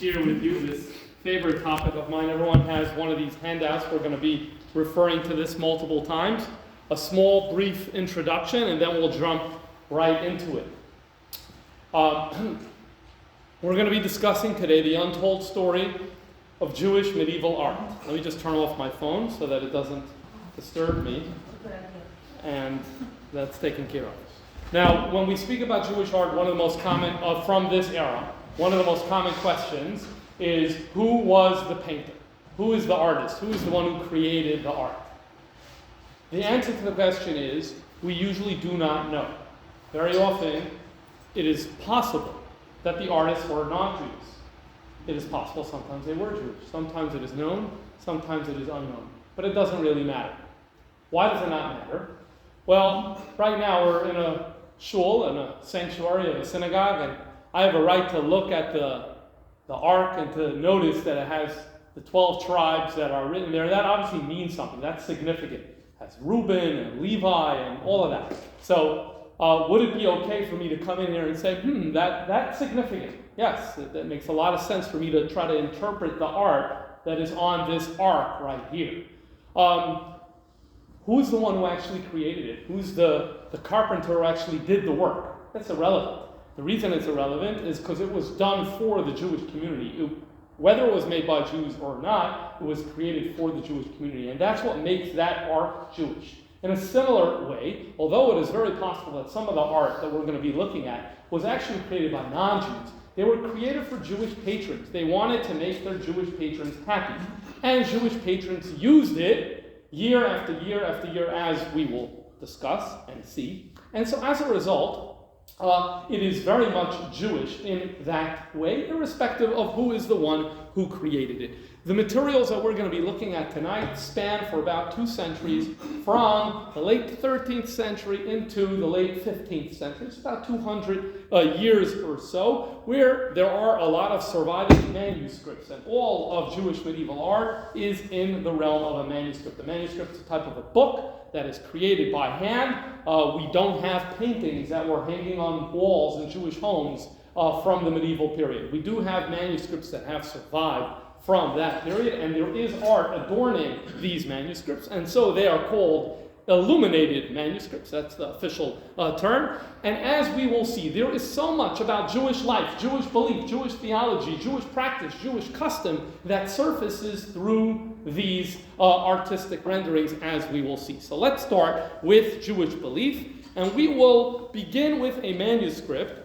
share with you this favorite topic of mine. Everyone has one of these handouts. We're going to be referring to this multiple times. A small, brief introduction, and then we'll jump right into it. We're going to be discussing today the untold story of Jewish medieval art. Let me just turn off my phone so that it doesn't disturb me. And that's taken care of. Now, when we speak about Jewish art, one of the most common, from this era, one of the most common questions is, who was the painter? Who is the artist? Who is the one who created the art? The answer to the question is, we usually do not know. Very often, it is possible that the artists were not Jews. It is possible sometimes they were Jewish. Sometimes it is known, sometimes it is unknown. But it doesn't really matter. Why does it not matter? Well, right now we're in a shul, in a sanctuary of a synagogue, and I have a right to look at the ark and to notice that it has the 12 tribes that are written there. That obviously means something. That's significant. It has Reuben and Levi and all of that. So would it be okay for me to come in here and say, that's significant? Yes, that makes a lot of sense for me to try to interpret the art that is on this ark right here. Who's the one who actually created it? Who's the carpenter who actually did the work? That's irrelevant. The reason it's irrelevant is because it was done for the Jewish community. Whether it was made by Jews or not, it was created for the Jewish community. And that's what makes that art Jewish. In a similar way, although it is very possible that some of the art that we're going to be looking at was actually created by non-Jews, they were created for Jewish patrons. They wanted to make their Jewish patrons happy. And Jewish patrons used it year after year after year, as we will discuss and see. And so as a result, it is very much Jewish in that way, irrespective of who is the one who created it. The materials that we're going to be looking at tonight span for about 2 centuries, from the late 13th century into the late 15th century. It's about 200 years or so, where there are a lot of surviving manuscripts, and all of Jewish medieval art is in the realm of a manuscript. A manuscript is a type of a book that is created by hand. We don't have paintings that were hanging on walls in Jewish homes from the medieval period. We do have manuscripts that have survived from that period, and there is art adorning these manuscripts, and so they are called illuminated manuscripts. That's the official term. And as we will see, there is so much about Jewish life, Jewish belief, Jewish theology, Jewish practice, Jewish custom that surfaces through these artistic renderings, as we will see. So let's start with Jewish belief, and we will begin with a manuscript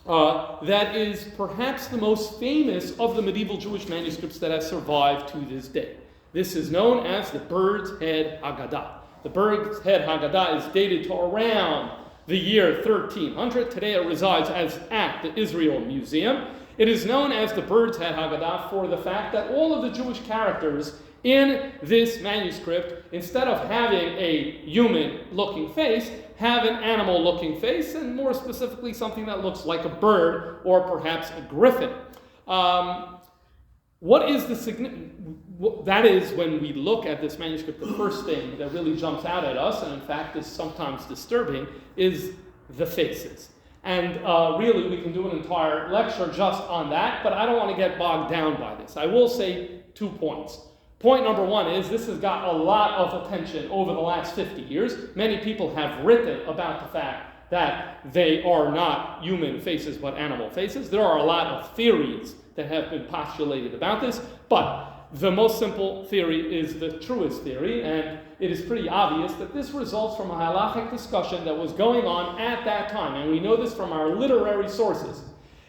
that is perhaps the most famous of the medieval Jewish manuscripts that have survived to this day. This is known as the Bird's Head Haggadah. The Bird's Head Haggadah is dated to around the year 1300. Today it resides at the Israel Museum. It is known as the Bird's Head Haggadah for the fact that all of the Jewish characters in this manuscript, instead of having a human-looking face, have an animal-looking face, and more specifically something that looks like a bird or perhaps a griffin. What is the significance? That is, when we look at this manuscript, the first thing that really jumps out at us, and in fact is sometimes disturbing, is the faces. And really, we can do an entire lecture just on that, but I don't want to get bogged down by this. I will say 2 points. Point number 1 is this has got a lot of attention over the last 50 years. Many people have written about the fact that they are not human faces but animal faces. There are a lot of theories that have been postulated about this, but the most simple theory is the truest theory, and it is pretty obvious that this results from a halachic discussion that was going on at that time, and we know this from our literary sources,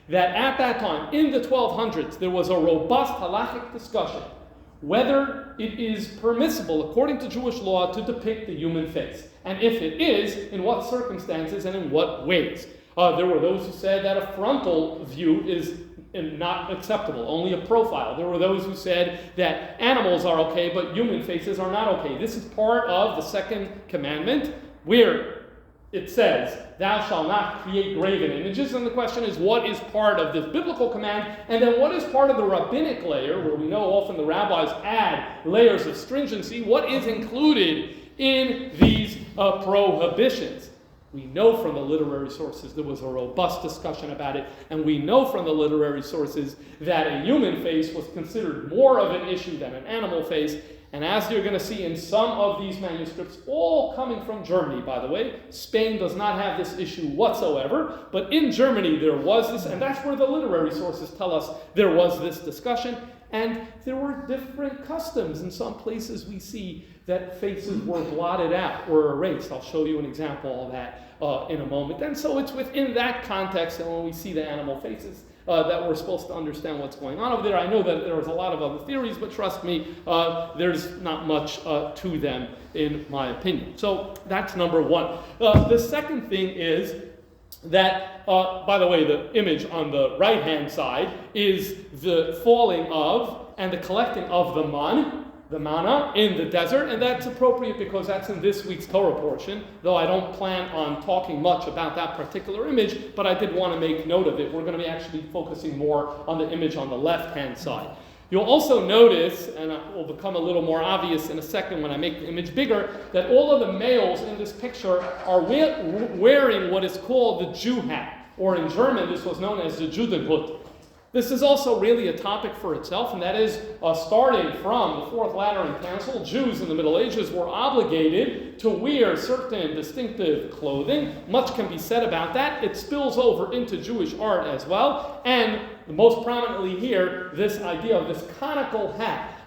that at that time, in the 1200s, there was a robust halachic discussion whether it is permissible, according to Jewish law, to depict the human face. And if it is, in what circumstances and in what ways. There were those who said that a frontal view is not acceptable, only a profile. There were those who said that animals are okay, but human faces are not okay. This is part of the second commandment, where it says, thou shalt not create graven images. And the question is, what is part of this biblical command? And then what is part of the rabbinic layer, where we know often the rabbis add layers of stringency? What is included in these prohibitions? We know from the literary sources there was a robust discussion about it, and we know from the literary sources that a human face was considered more of an issue than an animal face. And as you're going to see in some of these manuscripts, all coming from Germany, by the way, Spain does not have this issue whatsoever, but in Germany there was this, and that's where the literary sources tell us there was this discussion, and there were different customs. In some places we see that faces were blotted out or erased. I'll show you an example of that in a moment. And so it's within that context, and when we see the animal faces, that we're supposed to understand what's going on over there. I know that there was a lot of other theories, but trust me, there's not much to them, in my opinion. So that's number one. The second thing is that, by the way, the image on the right-hand side is the falling of and the collecting of the manna in the desert, and that's appropriate because that's in this week's Torah portion, though I don't plan on talking much about that particular image, but I did want to make note of it. We're going to be actually focusing more on the image on the left-hand side. You'll also notice, and it will become a little more obvious in a second when I make the image bigger, that all of the males in this picture are wearing what is called the Jew hat, or in German this was known as the Judenhut. This is also really a topic for itself, and that is starting from the Fourth Lateran Council, Jews in the Middle Ages were obligated to wear certain distinctive clothing. Much can be said about that. It spills over into Jewish art as well, and most prominently here, this idea of this conical hat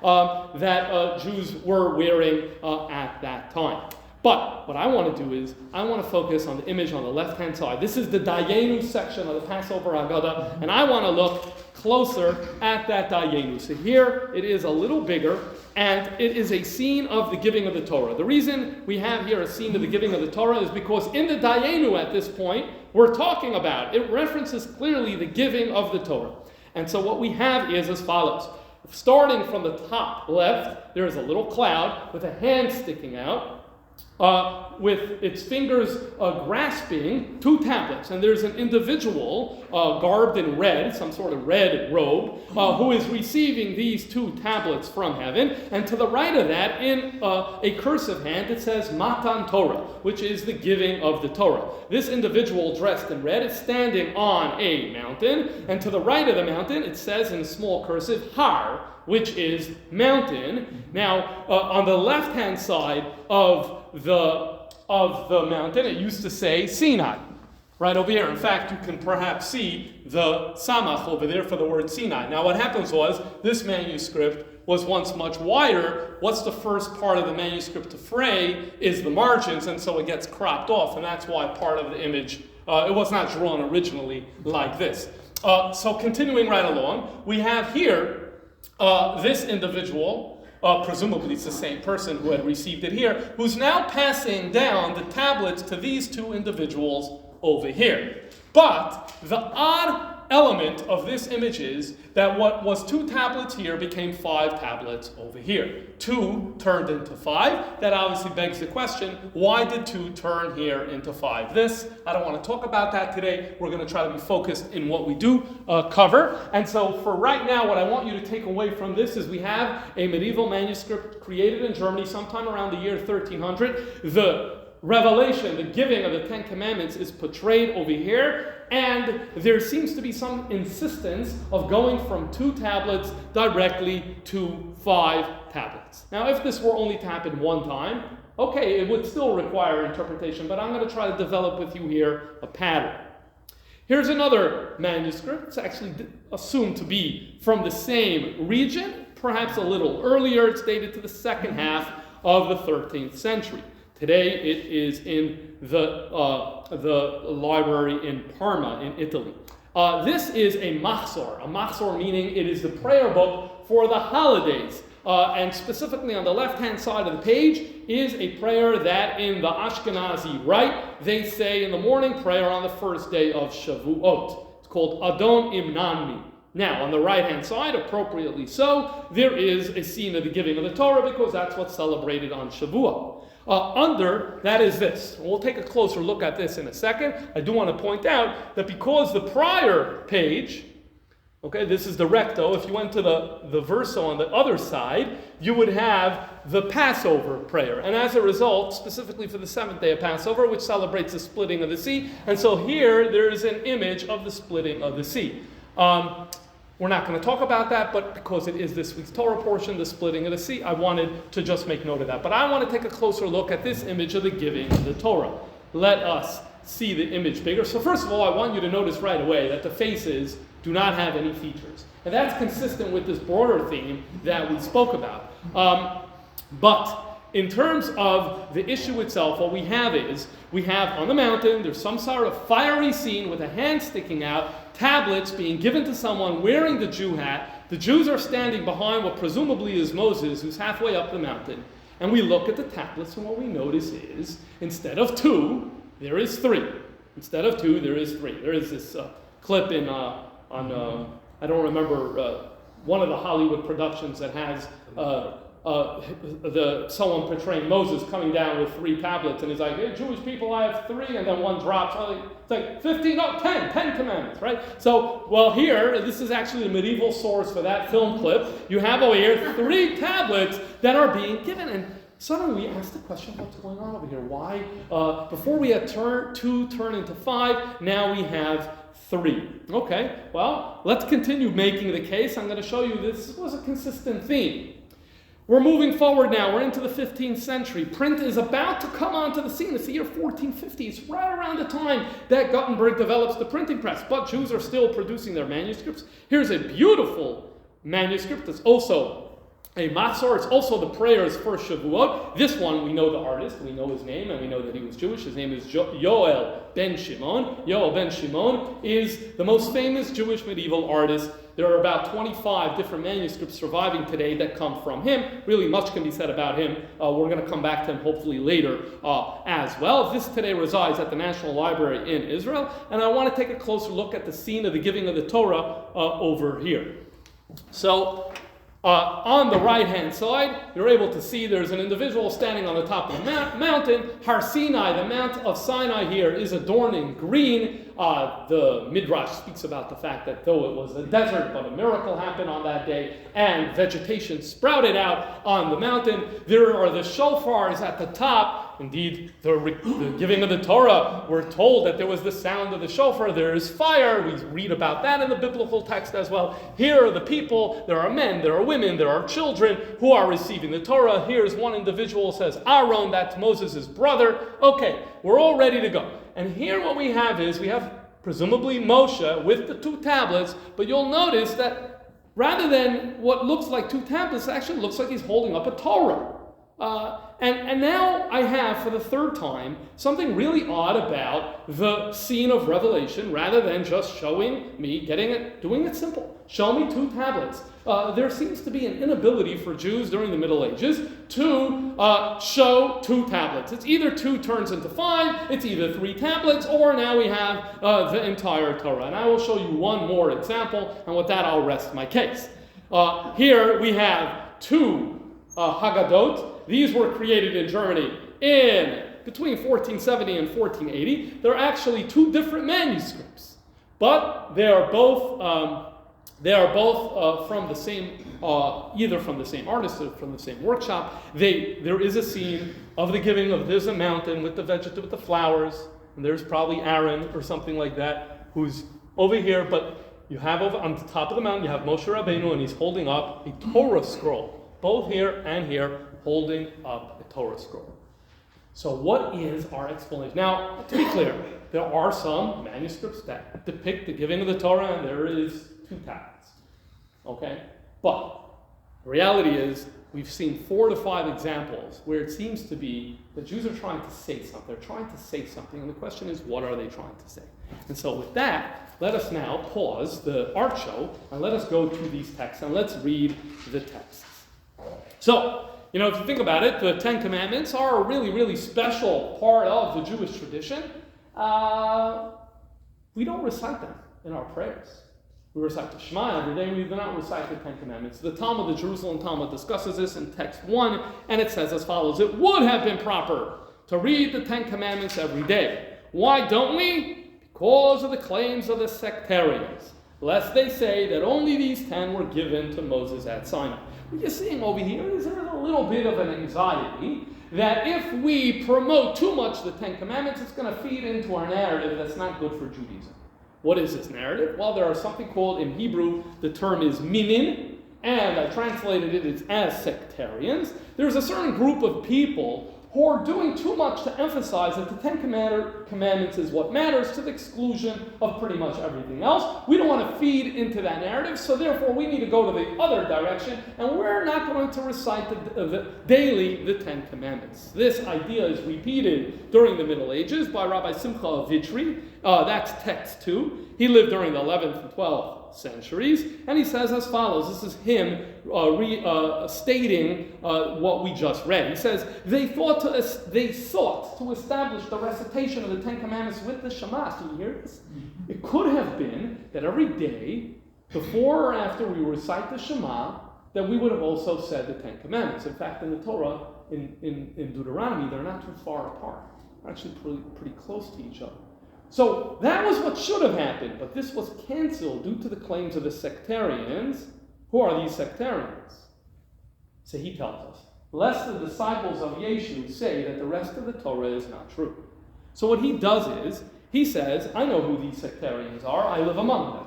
that Jews were wearing at that time. But what I want to do is, I want to focus on the image on the left-hand side. This is the Dayenu section of the Passover Haggadah, and I want to look closer at that Dayenu. So here it is a little bigger, and it is a scene of the giving of the Torah. The reason we have here a scene of the giving of the Torah is because in the Dayenu at this point, we're talking about, it references clearly the giving of the Torah. And so what we have is as follows. Starting from the top left, there is a little cloud with a hand sticking out, with its fingers grasping two tablets. And there's an individual garbed in red, some sort of red robe, who is receiving these two tablets from heaven. And to the right of that, in a cursive hand, it says Matan Torah, which is the giving of the Torah. This individual dressed in red is standing on a mountain. And to the right of the mountain, it says in small cursive, Har, which is mountain. Now, on the left-hand side of the mountain, it used to say Sinai, right over here. In fact, you can perhaps see the samach over there for the word Sinai. Now, what happens was, this manuscript was once much wider. What's the first part of the manuscript to fray is the margins, and so it gets cropped off, and that's why part of the image, it was not drawn originally like this. So continuing right along, we have here this individual, presumably it's the same person who had received it here, who's now passing down the tablets to these two individuals over here. But the odd element of this image is that what was two tablets here became 5 tablets over here. 2 turned into 5. That obviously begs the question, why did 2 turn here into 5? I don't want to talk about that today. We're going to try to be focused in what we do cover. And so for right now, what I want you to take away from this is we have a medieval manuscript created in Germany sometime around the year 1300. The revelation, the giving of the Ten Commandments is portrayed over here, and there seems to be some insistence of going from 2 tablets directly to 5 tablets. Now, if this were only to happen one time, okay, it would still require interpretation, but I'm going to try to develop with you here a pattern. Here's another manuscript. It's actually assumed to be from the same region, perhaps a little earlier. It's dated to the second half of the 13th century. Today it is in the library in Parma in Italy. This is a machzor meaning it is the prayer book for the holidays. And specifically on the left-hand side of the page is a prayer that in the Ashkenazi rite, they say in the morning prayer on the first day of Shavuot. It's called Adon Imnani. Now, on the right-hand side, appropriately so, there is a scene of the giving of the Torah because that's what's celebrated on Shavuot. Under that is this. We'll take a closer look at this in a second. I do want to point out that because the prior page Okay, this is the recto. If you went to the verso on the other side, you would have the Passover prayer. And as a result, specifically for the 7th day of Passover, which celebrates the splitting of the sea. And so here, there is an image of the splitting of the sea. We're not going to talk about that, but because it is this week's Torah portion, the splitting of the sea, I wanted to just make note of that. But I want to take a closer look at this image of the giving of the Torah. Let us see the image bigger. So first of all, I want you to notice right away that the faces do not have any features. And that's consistent with this broader theme that we spoke about. But in terms of the issue itself, what we have is, we have on the mountain, there's some sort of fiery scene with a hand sticking out, tablets being given to someone wearing the Jew hat. The Jews are standing behind what presumably is Moses, who's halfway up the mountain. And we look at the tablets, and what we notice is, instead of 2, there is 3. Instead of 2, there is 3. There is this clip in I don't remember, one of the Hollywood productions that has someone portraying Moses coming down with 3 tablets, and he's like, hey, Jewish people, I have 3, and then one drops. It's like 15, no, 10 commandments, right? So, well, here, this is actually the medieval source for that film clip. You have over here 3 tablets that are being given, and suddenly we ask the question, what's going on over here? Why? Before we had 2 turn into 5, now we have 3. Okay, well, let's continue making the case. I'm going to show you this was a consistent theme. We're moving forward now. We're into the 15th century. Print is about to come onto the scene. It's the year 1450. It's right around the time that Gutenberg develops the printing press. But Jews are still producing their manuscripts. Here's a beautiful manuscript that's also a Matzor. It's also the prayers for Shavuot. This one, we know the artist, we know his name, and we know that he was Jewish. His name is Yoel ben Shimon. Yoel ben Shimon is the most famous Jewish medieval artist. There are about 25 different manuscripts surviving today that come from him. Really much can be said about him. We're going to come back to him hopefully later as well. This today resides at the National Library in Israel, and I want to take a closer look at the scene of the giving of the Torah over here. So, on the right-hand side, you're able to see there's an individual standing on the top of the mountain. Har Sinai, the Mount of Sinai here, is adorned in green. The Midrash speaks about the fact that though it was a desert, but a miracle happened on that day, and vegetation sprouted out on the mountain. There are the shofars at the top. Indeed, the giving of the Torah, we're told that there was the sound of the shofar. There is fire. We read about that in the biblical text as well. Here are the people. There are men, there are women, there are children who are receiving the Torah. Here's one individual says, Aaron, that's Moses' brother. Okay, we're all ready to go. And here what we have is, we have presumably Moshe with the 2 tablets, but you'll notice that rather than what looks like 2 tablets, it actually looks like he's holding up a Torah. And now I have, for the 3rd time, something really odd about the scene of Revelation, rather than just showing me, doing it simple. Show me 2 tablets. There seems to be an inability for Jews during the Middle Ages to show 2 tablets. It's either 2 turns into 5, it's either 3 tablets, or now we have the entire Torah. And I will show you one more example, and with that I'll rest my case. Here we have 2 Haggadot. These were created in Germany between 1470 and 1480. They're actually 2 different manuscripts, but they are both from the same, either from the same artist or from the same workshop. There is a scene of the giving of, there's a mountain with the flowers, and there's probably Aaron or something like that who's over here. But you have on the top of the mountain, you have Moshe Rabbeinu, and he's holding up a Torah scroll, both here and here, holding up a Torah scroll. So what is our explanation? Now, to be clear, there are some manuscripts that depict the giving of the Torah, and there is 2 tablets. Okay? But the reality is, we've seen 4 to 5 examples where it seems to be the Jews are trying to say something. They're trying to say something, and the question is, what are they trying to say? And so with that, let us now pause the art show, and let us go to these texts, and let's read the texts. So, if you think about it, the 10 Commandments are a really, really special part of the Jewish tradition. We don't recite them in our prayers. We recite the Shema every day. We do not recite the 10 Commandments. The Talmud, the Jerusalem Talmud, discusses this in text 1, and it says as follows: it would have been proper to read the 10 Commandments every day. Why don't we? Because of the claims of the sectarians. lest they say that only these 10 were given to Moses at Sinai. What you're seeing over here is there's a little bit of an anxiety that if we promote too much the 10 Commandments, it's going to feed into our narrative that's not good for Judaism. What is this narrative? Well, there are something called, in Hebrew, the term is minin, and I translated it as sectarians. There's a certain group of people who are doing too much to emphasize that the 10 Commandments is what matters to the exclusion of pretty much everything else. We don't want to feed into that narrative, so therefore we need to go to the other direction, and we're not going to recite daily the 10 Commandments. This idea is repeated during the Middle Ages by Rabbi Simcha of Vitry. That's text 2. He lived during the 11th and 12th centuries, and he says as follows. This is him stating what we just read. He says, they sought to establish the recitation of the 10 Commandments with the Shema. Do you hear this? It could have been that every day, before or after we recite the Shema, that we would have also said the 10 Commandments. In fact, in the Torah, in Deuteronomy, they're not too far apart. They're actually pretty close to each other. So that was what should have happened, but this was canceled due to the claims of the sectarians. Who are these sectarians? So he tells us, lest the disciples of Yeshu say that the rest of the Torah is not true. So what he does is, he says, I know who these sectarians are, I live among them.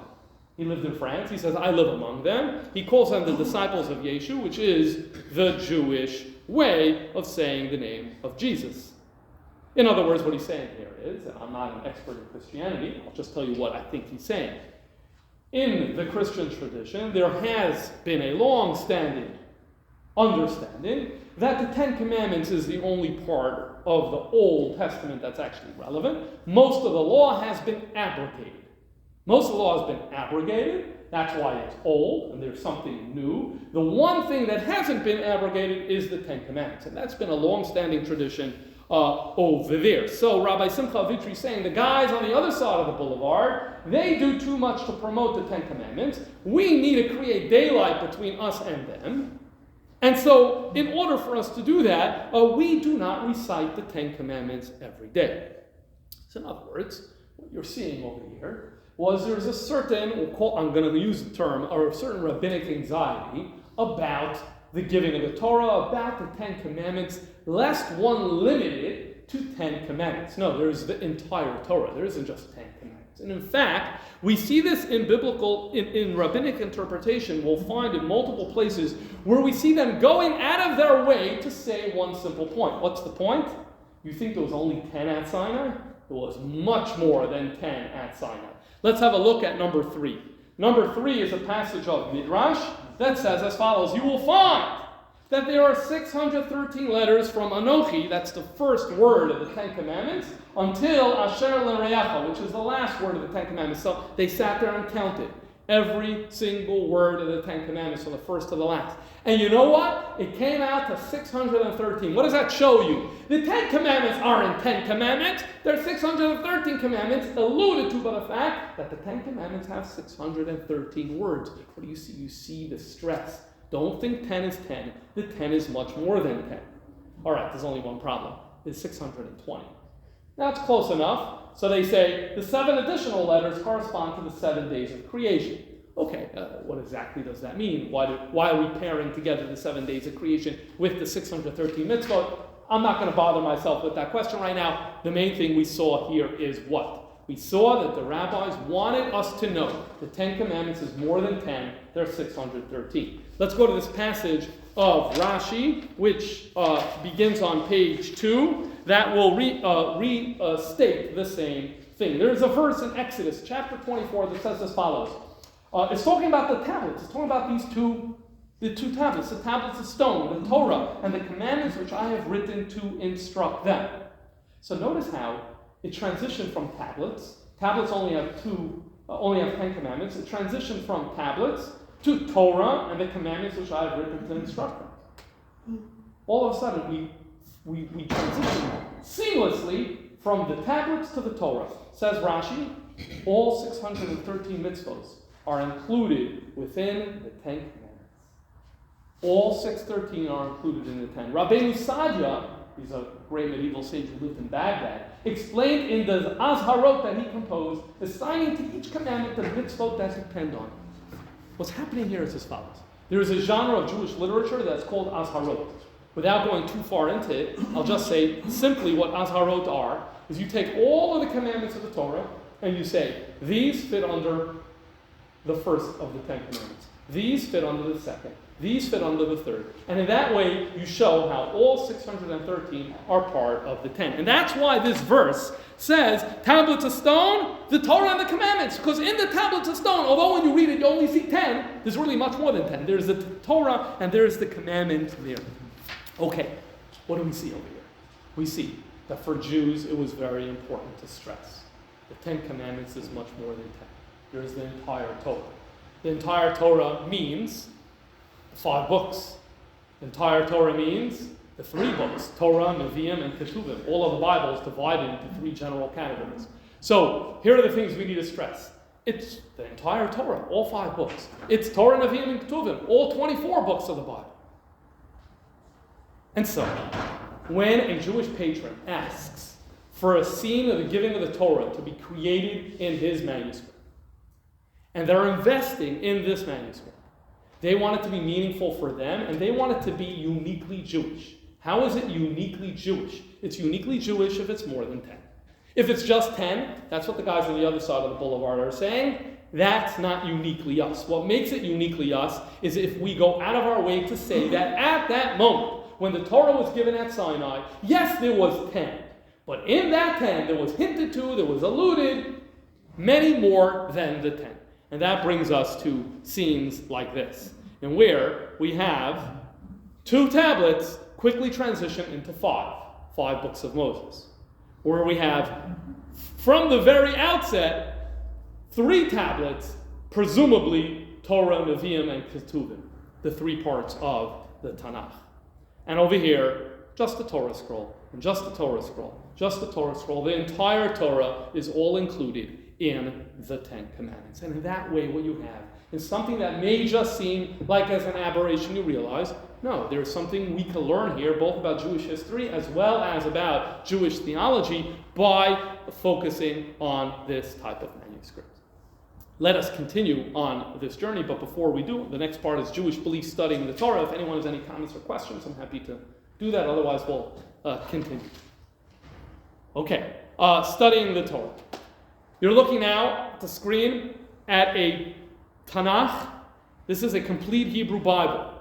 He lived in France, he says, I live among them. He calls them the disciples of Yeshu, which is the Jewish way of saying the name of Jesus. In other words, what he's saying here is, and I'm not an expert in Christianity, I'll just tell you what I think he's saying. In the Christian tradition, there has been a long-standing understanding that the 10 Commandments is the only part of the Old Testament that's actually relevant. Most of the law has been abrogated. That's why it's old, and there's something new. The one thing that hasn't been abrogated is the 10 Commandments, and that's been a long-standing tradition over there. So Rabbi Simcha of Vitry is saying the guys on the other side of the boulevard, they do too much to promote the 10 Commandments. We need to create daylight between us and them. And so in order for us to do that, we do not recite the 10 Commandments every day. So in other words, what you're seeing over here was there's a certain, I'm going to use the term, or a certain rabbinic anxiety about the giving of the Torah, about the 10 Commandments, lest one limit it to 10 Commandments. No, there's the entire Torah. There isn't just 10 Commandments. And in fact, we see this in in rabbinic interpretation. We'll find in multiple places where we see them going out of their way to say one simple point. What's the point? You think there was only 10 at Sinai? There was much more than 10 at Sinai. Let's have a look at number 3. Number 3 is a passage of Midrash that says as follows. You will find that there are 613 letters from Anochi, that's the first word of the 10 Commandments, until Asher L'Reacha, which is the last word of the 10 Commandments. So they sat there and counted every single word of the 10 Commandments from the first to the last. And you know what? It came out to 613. What does that show you? The 10 Commandments aren't 10 Commandments. They're 613 commandments, alluded to by the fact that the 10 Commandments have 613 words. What do you see? You see the stress. Don't think 10 is 10. The 10 is much more than 10. All right, there's only one problem. It's 620. That's close enough. So they say the 7 additional letters correspond to the 7 days of creation. Okay, what exactly does that mean? Why are we pairing together the 7 days of creation with the 613 mitzvot? I'm not going to bother myself with that question right now. The main thing we saw here is what? We saw that the rabbis wanted us to know the 10 Commandments is more than 10. There are 613. Let's go to this passage of Rashi, which begins on page 2. That will restate the same thing. There's a verse in Exodus chapter 24 that says as follows. It's talking about the tablets. It's talking about the two tablets, the tablets of stone, the Torah, and the commandments which I have written to instruct them. So notice how it transitioned from tablets. Tablets only have 10 commandments. It transitioned from tablets to Torah and the commandments which I have written to instruct them. All of a sudden, we transition seamlessly from the tablets to the Torah. Says Rashi, all 613 mitzvot are included within the 10 commandments. All 613 are included in the 10. Rabbeinu Sadia he's a great medieval sage who lived in Baghdad, explained in the Azharot that he composed, assigning to each commandment the mitzvot that depend on it. What's happening here is as follows. There is a genre of Jewish literature that's called Azharot. Without going too far into it, I'll just say simply what Azharot are, is you take all of the commandments of the Torah, and you say, these fit under the first of the 10 commandments. These fit under the second. These fit under the third. And in that way, you show how all 613 are part of the 10. And that's why this verse says, tablets of stone, the Torah and the commandments. Because in the tablets of stone, although when you read it, you only see 10, there's really much more than 10. There's the Torah and there's the commandment there. Okay, what do we see over here? We see that for Jews, it was very important to stress. The 10 commandments is much more than 10. There's the entire Torah. The entire Torah means the 5 books. The entire Torah means the 3 books, Torah, Nevi'im, and Ketuvim. All of the Bible is divided into 3 general categories. So here are the things we need to stress. It's the entire Torah, all 5 books. It's Torah, Nevi'im, and Ketuvim, all 24 books of the Bible. And so, when a Jewish patron asks for a scene of the giving of the Torah to be created in his manuscript, and they're investing in this manuscript, they want it to be meaningful for them, and they want it to be uniquely Jewish. How is it uniquely Jewish? It's uniquely Jewish if it's more than 10. If it's just 10, that's what the guys on the other side of the boulevard are saying. That's not uniquely us. What makes it uniquely us is if we go out of our way to say that at that moment, when the Torah was given at Sinai, yes, there was 10. But in that 10, there was hinted to, there was alluded, many more than the 10. And that brings us to scenes like this, and where we have 2 tablets quickly transition into 5 books of Moses. Where we have, from the very outset, 3 tablets, presumably Torah, Nevi'im, and Ketuvim, the 3 parts of the Tanakh. And over here, just the Torah scroll, and just the Torah scroll, just the Torah scroll. The entire Torah is all included in the 10 commandments. And in that way, what you have is something that may just seem like as an aberration. You realize, no, there's something we can learn here, both about Jewish history as well as about Jewish theology, by focusing on this type of manuscript. Let us continue on this journey, but before we do, the next part is Jewish belief studying the Torah. If anyone has any comments or questions, I'm happy to do that. Otherwise, we'll continue. Okay, studying the Torah. You're looking now at the screen at a Tanakh. This is a complete Hebrew Bible.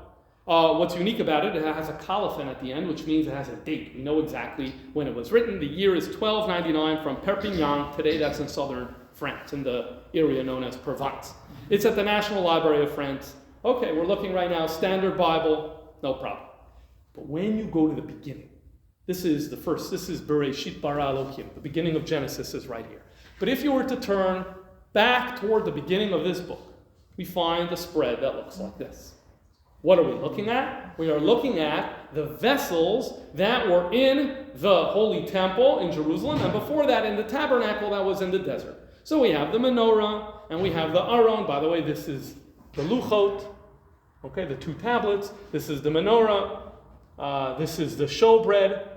What's unique about it, it has a colophon at the end, which means it has a date. We know exactly when it was written. The year is 1299 from Perpignan. Today, that's in southern France, in the area known as Provence. It's at the National Library of France. Okay, we're looking right now, standard Bible, no problem. But when you go to the beginning, this is the first, this is Bereshit bara Elohim, the beginning of Genesis is right here. But if you were to turn back toward the beginning of this book, we find a spread that looks like this. What are we looking at? We are looking at the vessels that were in the Holy Temple in Jerusalem, and before that in the tabernacle that was in the desert. So we have the menorah, and we have the aron. By the way, this is the luchot, okay, the 2 tablets. This is the menorah. This is the showbread,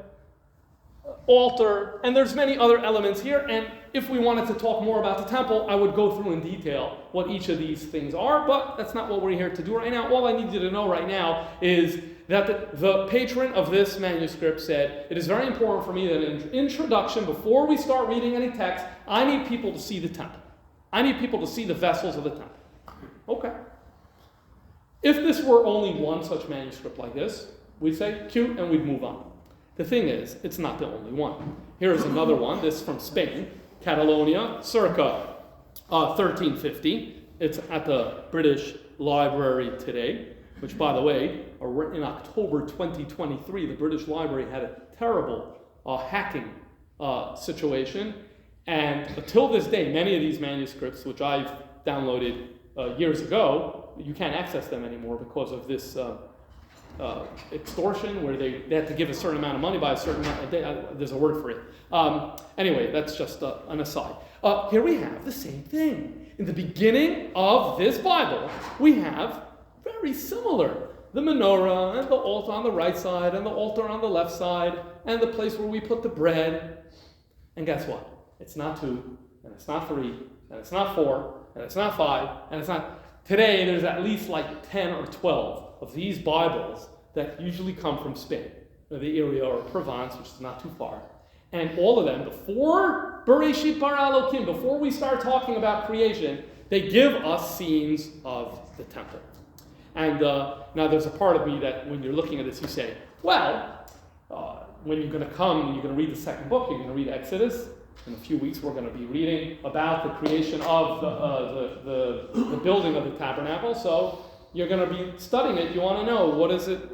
altar, and there's many other elements here. And if we wanted to talk more about the temple, I would go through in detail what each of these things are, but that's not what we're here to do right now. All I need you to know right now is that the patron of this manuscript said, it is very important for me that in introduction, before we start reading any text, I need people to see the temple. I need people to see the vessels of the temple. Okay. If this were only one such manuscript like this, we'd say, cute, and we'd move on. The thing is, it's not the only one. Here's another one, this from Spain, Catalonia, circa 1350. It's at the British Library today, which, by the way, in October 2023, the British Library had a terrible hacking situation. And until this day, many of these manuscripts, which I've downloaded years ago, you can't access them anymore because of this extortion, where they had to give a certain amount of money by a certain amount of day. There's a word for it. Anyway, that's just an aside. Here we have the same thing. In the beginning of this Bible, we have very similar the menorah, and the altar on the right side, and the altar on the left side, and the place where we put the bread. And guess what? It's not 2, and it's not 3, and it's not 4, and it's not 5, and it's not... Today, there's at least like 10 or 12 of these Bibles that usually come from Spain, or the area, or Provence, which is not too far. And all of them, before Bereshit Bara Elokim, before we start talking about creation, they give us scenes of the temple. And now there's a part of me that when you're looking at this, you say, well, when you're going to come and you're going to read the second book, you're going to read Exodus. In a few weeks, we're going to be reading about the creation of the building of the tabernacle. So you're going to be studying it. You want to know, what does it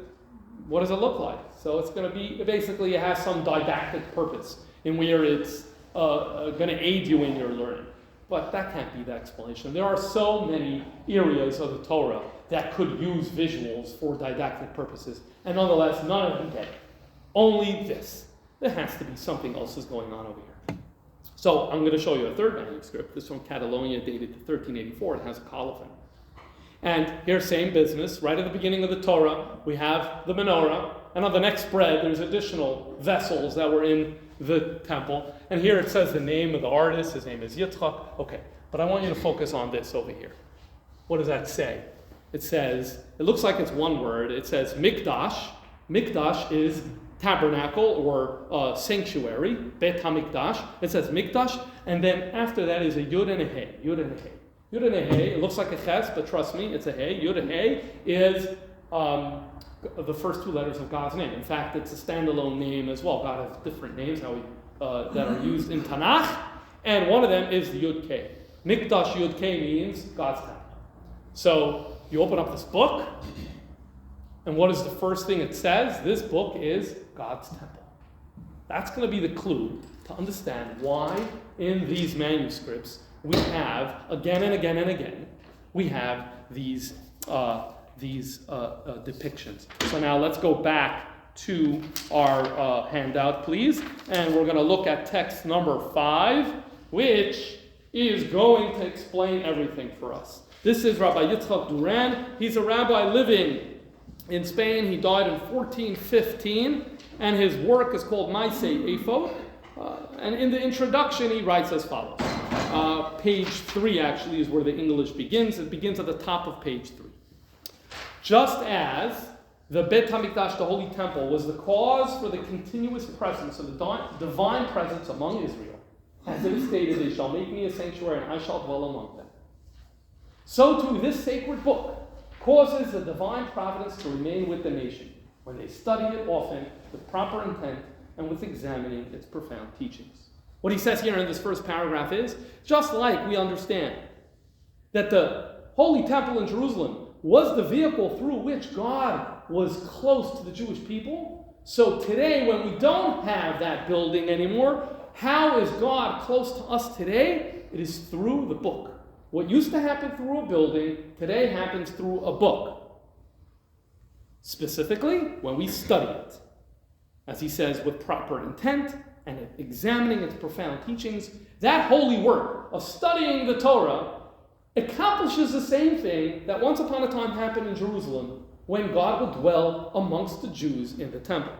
look like? So it's going to be, basically, it has some didactic purpose in where it's going to aid you in your learning. But that can't be the explanation. There are so many areas of the Torah that could use visuals for didactic purposes, and nonetheless, none of them get it. Only this. There has to be something else is going on over here. So I'm going to show you a third manuscript. This from Catalonia, dated to 1384. It has a colophon. And here's same business. Right at the beginning of the Torah, we have the menorah, and on the next spread, there's additional vessels that were in the temple. And here it says the name of the artist. His name is Yitzchak. Okay, but I want you to focus on this over here. What does that say? It says, it looks like it's one word. It says mikdash. Mikdash is tabernacle or sanctuary, Bet HaMikdash. It says mikdash, and then after that is a yud and a hey. Yud and a hey. Yud and a hey, it looks like a ches, but trust me, it's a hey. Yud and hey is the first 2 letters of God's name. In fact, it's a standalone name as well. God has different names that are used in Tanakh, and one of them is the Yud Kei. Mikdash Yud Kei means God's temple. So you open up this book, and what is the first thing it says? This book is God's temple. That's going to be the clue to understand why in these manuscripts we have, again and again and again, we have these depictions. So now let's go back to our handout, please. And we're going to look at text number 5, which is going to explain everything for us. This is Rabbi Yitzchak Duran. He's a rabbi living in Spain. He died in 1415, and his work is called Maaseh Ephod. And in the introduction, he writes as follows. Page 3 actually is where the English begins. It begins at the top of page 3. Just as the Bet HaMikdash, the Holy Temple, was the cause for the continuous presence of the divine presence among Israel, as it is stated, they shall make me a sanctuary and I shall dwell among them. So too, this sacred book causes the divine providence to remain with the nation when they study it often with proper intent and with examining its profound teachings. What he says here in this first paragraph is, just like we understand that the Holy Temple in Jerusalem was the vehicle through which God was close to the Jewish people, so today when we don't have that building anymore, how is God close to us today? It is through the book. What used to happen through a building, today happens through a book. Specifically, when we study it. As he says, with proper intent and examining its profound teachings, that holy work of studying the Torah accomplishes the same thing that once upon a time happened in Jerusalem when God would dwell amongst the Jews in the temple.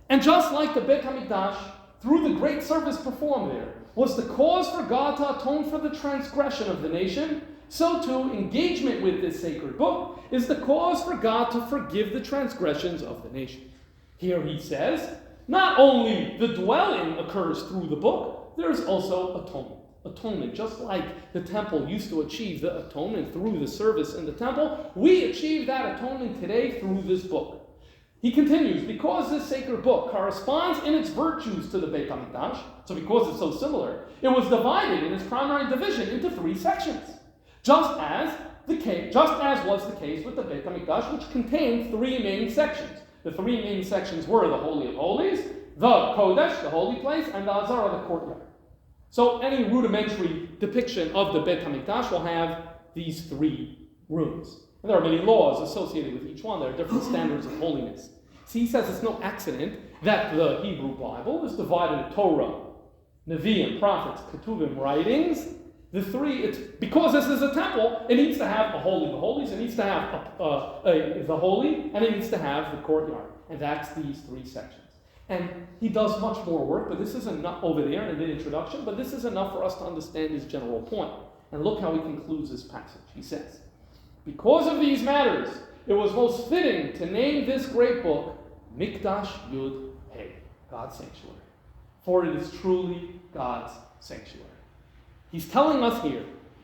And just like the Bet HaMikdash, through the great service performed there, was the cause for God to atone for the transgression of the nation, so too engagement with this sacred book is the cause for God to forgive the transgressions of the nation. Here he says, not only the dwelling occurs through the book, there is also atonement. Atonement, just like the temple used to achieve the atonement through the service in the temple, we achieve that atonement today through this book. He continues, because this sacred book corresponds in its virtues to the Beit HaMikdash, so because it's so similar, it was divided in its primary division into 3 sections, just as was the case with the Beit HaMikdash, which contained 3 main sections. The 3 main sections were the Holy of Holies, the Kodesh, the holy place, and the Azara, the courtyard. So any rudimentary depiction of the Beit HaMikdash will have these 3 rooms. And there are many laws associated with each one. There are different standards of holiness. See, he says it's no accident that the Hebrew Bible is divided into Torah, Nevi'im, prophets, Ketuvim, writings, The three, it's because this is a temple, it needs to have a Holy of Holies, it needs to have the Holy, and it needs to have the courtyard. And that's these three sections. And he does much more work, but this is enough over there in the introduction, but this is enough for us to understand his general point. And look how he concludes this passage. He says, because of these matters, it was most fitting to name this great book Mikdash Yud Hey, God's sanctuary. For it is truly God's sanctuary. He's telling us here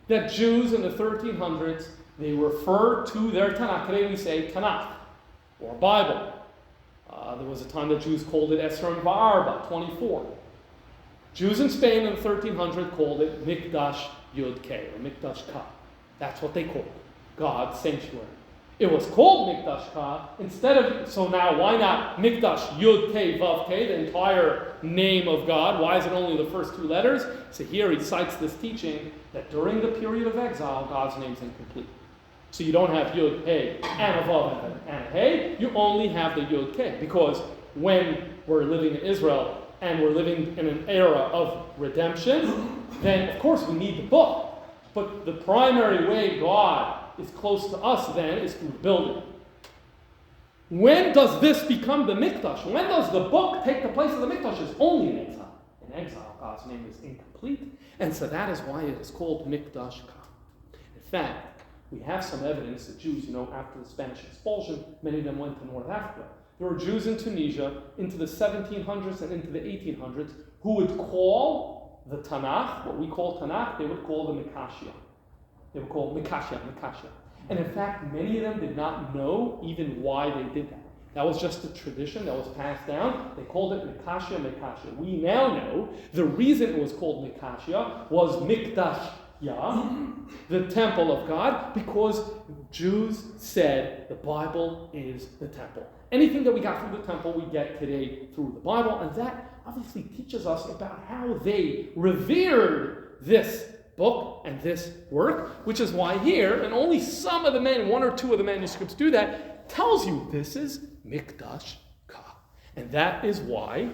that Jews in the 1300s, they refer to their Tanakh. Today we say Tanakh, or Bible. There was a time that Jews called it Esra and Va'arba, 24. Jews in Spain in the 1300s called it Mikdash Yud Kei, or Mikdash Ka. That's what they called it, God's sanctuary. It was called Mikdash Ka instead of, so now why not Mikdash Yud Kei Vav Kei, the entire name of God? Why is it only the first two letters? So here he cites this teaching that during the period of exile, God's name's incomplete. So you don't have Yud, Hey, and a Vav and a Hey. You only have the Yud, Kei. Because when we're living in Israel and we're living in an era of redemption, then of course we need the book. But the primary way God is close to us then is through the building. When does this become the Mikdash? When does the book take the place of the Mikdash? It's only in exile. In exile, God's name is incomplete. And so that is why it is called Mikdash Ka. In fact, we have some evidence that Jews, after the Spanish expulsion, many of them went to North Africa. There were Jews in Tunisia into the 1700s and into the 1800s who would call the Tanakh, what we call Tanakh, they would call the Mikashia. They would call Mikashia. And in fact, many of them did not know even why they did that. That was just a tradition that was passed down. They called it Mikashia. We now know the reason it was called Mikashia was Mikdash, the temple of God, because Jews said the Bible is the temple. Anything that we got through the temple, we get today through the Bible, and that obviously teaches us about how they revered this book and this work, which is why here, and only some of the one or two of the manuscripts do that, tells you this is Mikdash Ka. And that is why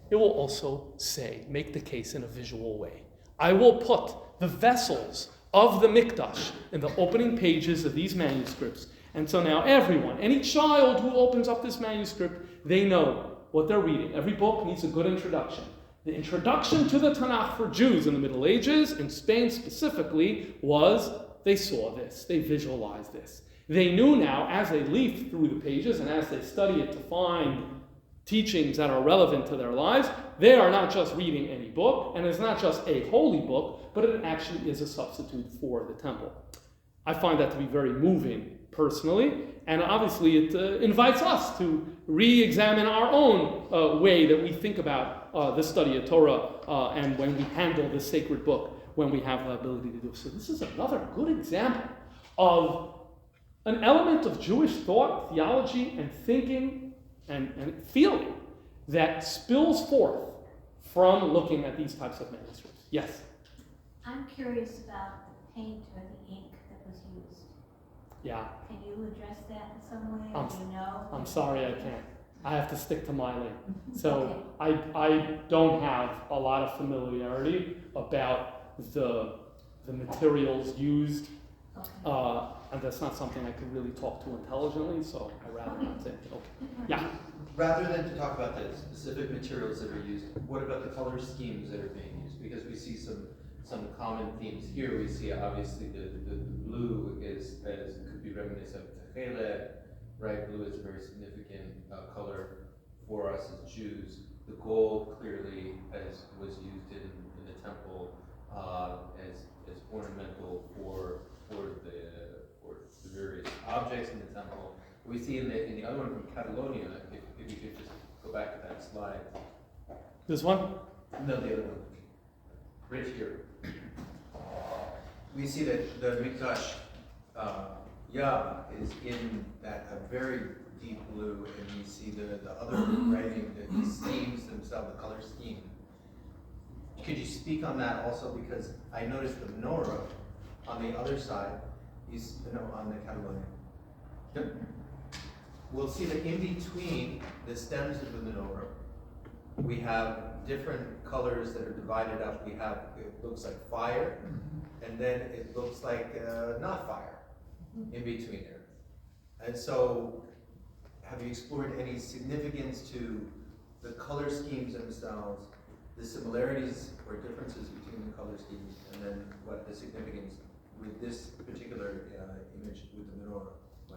it will also say, make the case in a visual way. I will put the vessels of the Mikdash in the opening pages of these manuscripts. And so now everyone, any child who opens up this manuscript, they know what they're reading. Every book needs a good introduction. The introduction to the Tanakh for Jews in the Middle Ages, in Spain specifically, was they saw this, they visualized this. They knew now, as they leafed through the pages and as they study it to find teachings that are relevant to their lives, they are not just reading any book, and it's not just a holy book, but it actually is a substitute for the temple. I find that to be very moving personally, and obviously it invites us to re-examine our own way that we think about the study of Torah and when we handle this sacred book, when we have the ability to do so. This is another good example of an element of Jewish thought, theology, and thinking and feeling that spills forth from looking at these types of manuscripts. Yes? I'm curious about the paint or the ink that was used. Yeah. Can you address that in some way? Do you know? I'm sorry, I can't. I have to stick to my lane. So Okay. I don't have a lot of familiarity about the materials used. Okay. And that's not something I could really talk to intelligently, so I'd rather not say it. Okay. Yeah. Rather than to talk about the specific materials that are used, what about the color schemes that are being used? Because we see some common themes here. We see obviously the blue could be reminiscent of Tehele, right? Blue is a very significant color for us as Jews. The gold clearly was used in the temple as ornamental for the various objects in the temple. We see in the other one from Catalonia, if you could just go back to that slide. This one? No, the other one. Right here. We see that the Mikdash is in that a very deep blue, and we see the other writing, the schemes themselves, the color scheme. Could you speak on that also? Because I noticed the menorah on the other side, on the Catalonia. Yep. We'll see that in between the stems of the menorah, we have different colors that are divided up. We have, it looks like fire, and then it looks like not fire in between there. And so, have you explored any significance to the color schemes themselves, the similarities or differences between the color schemes, and then what the significance with this particular image with the menorah?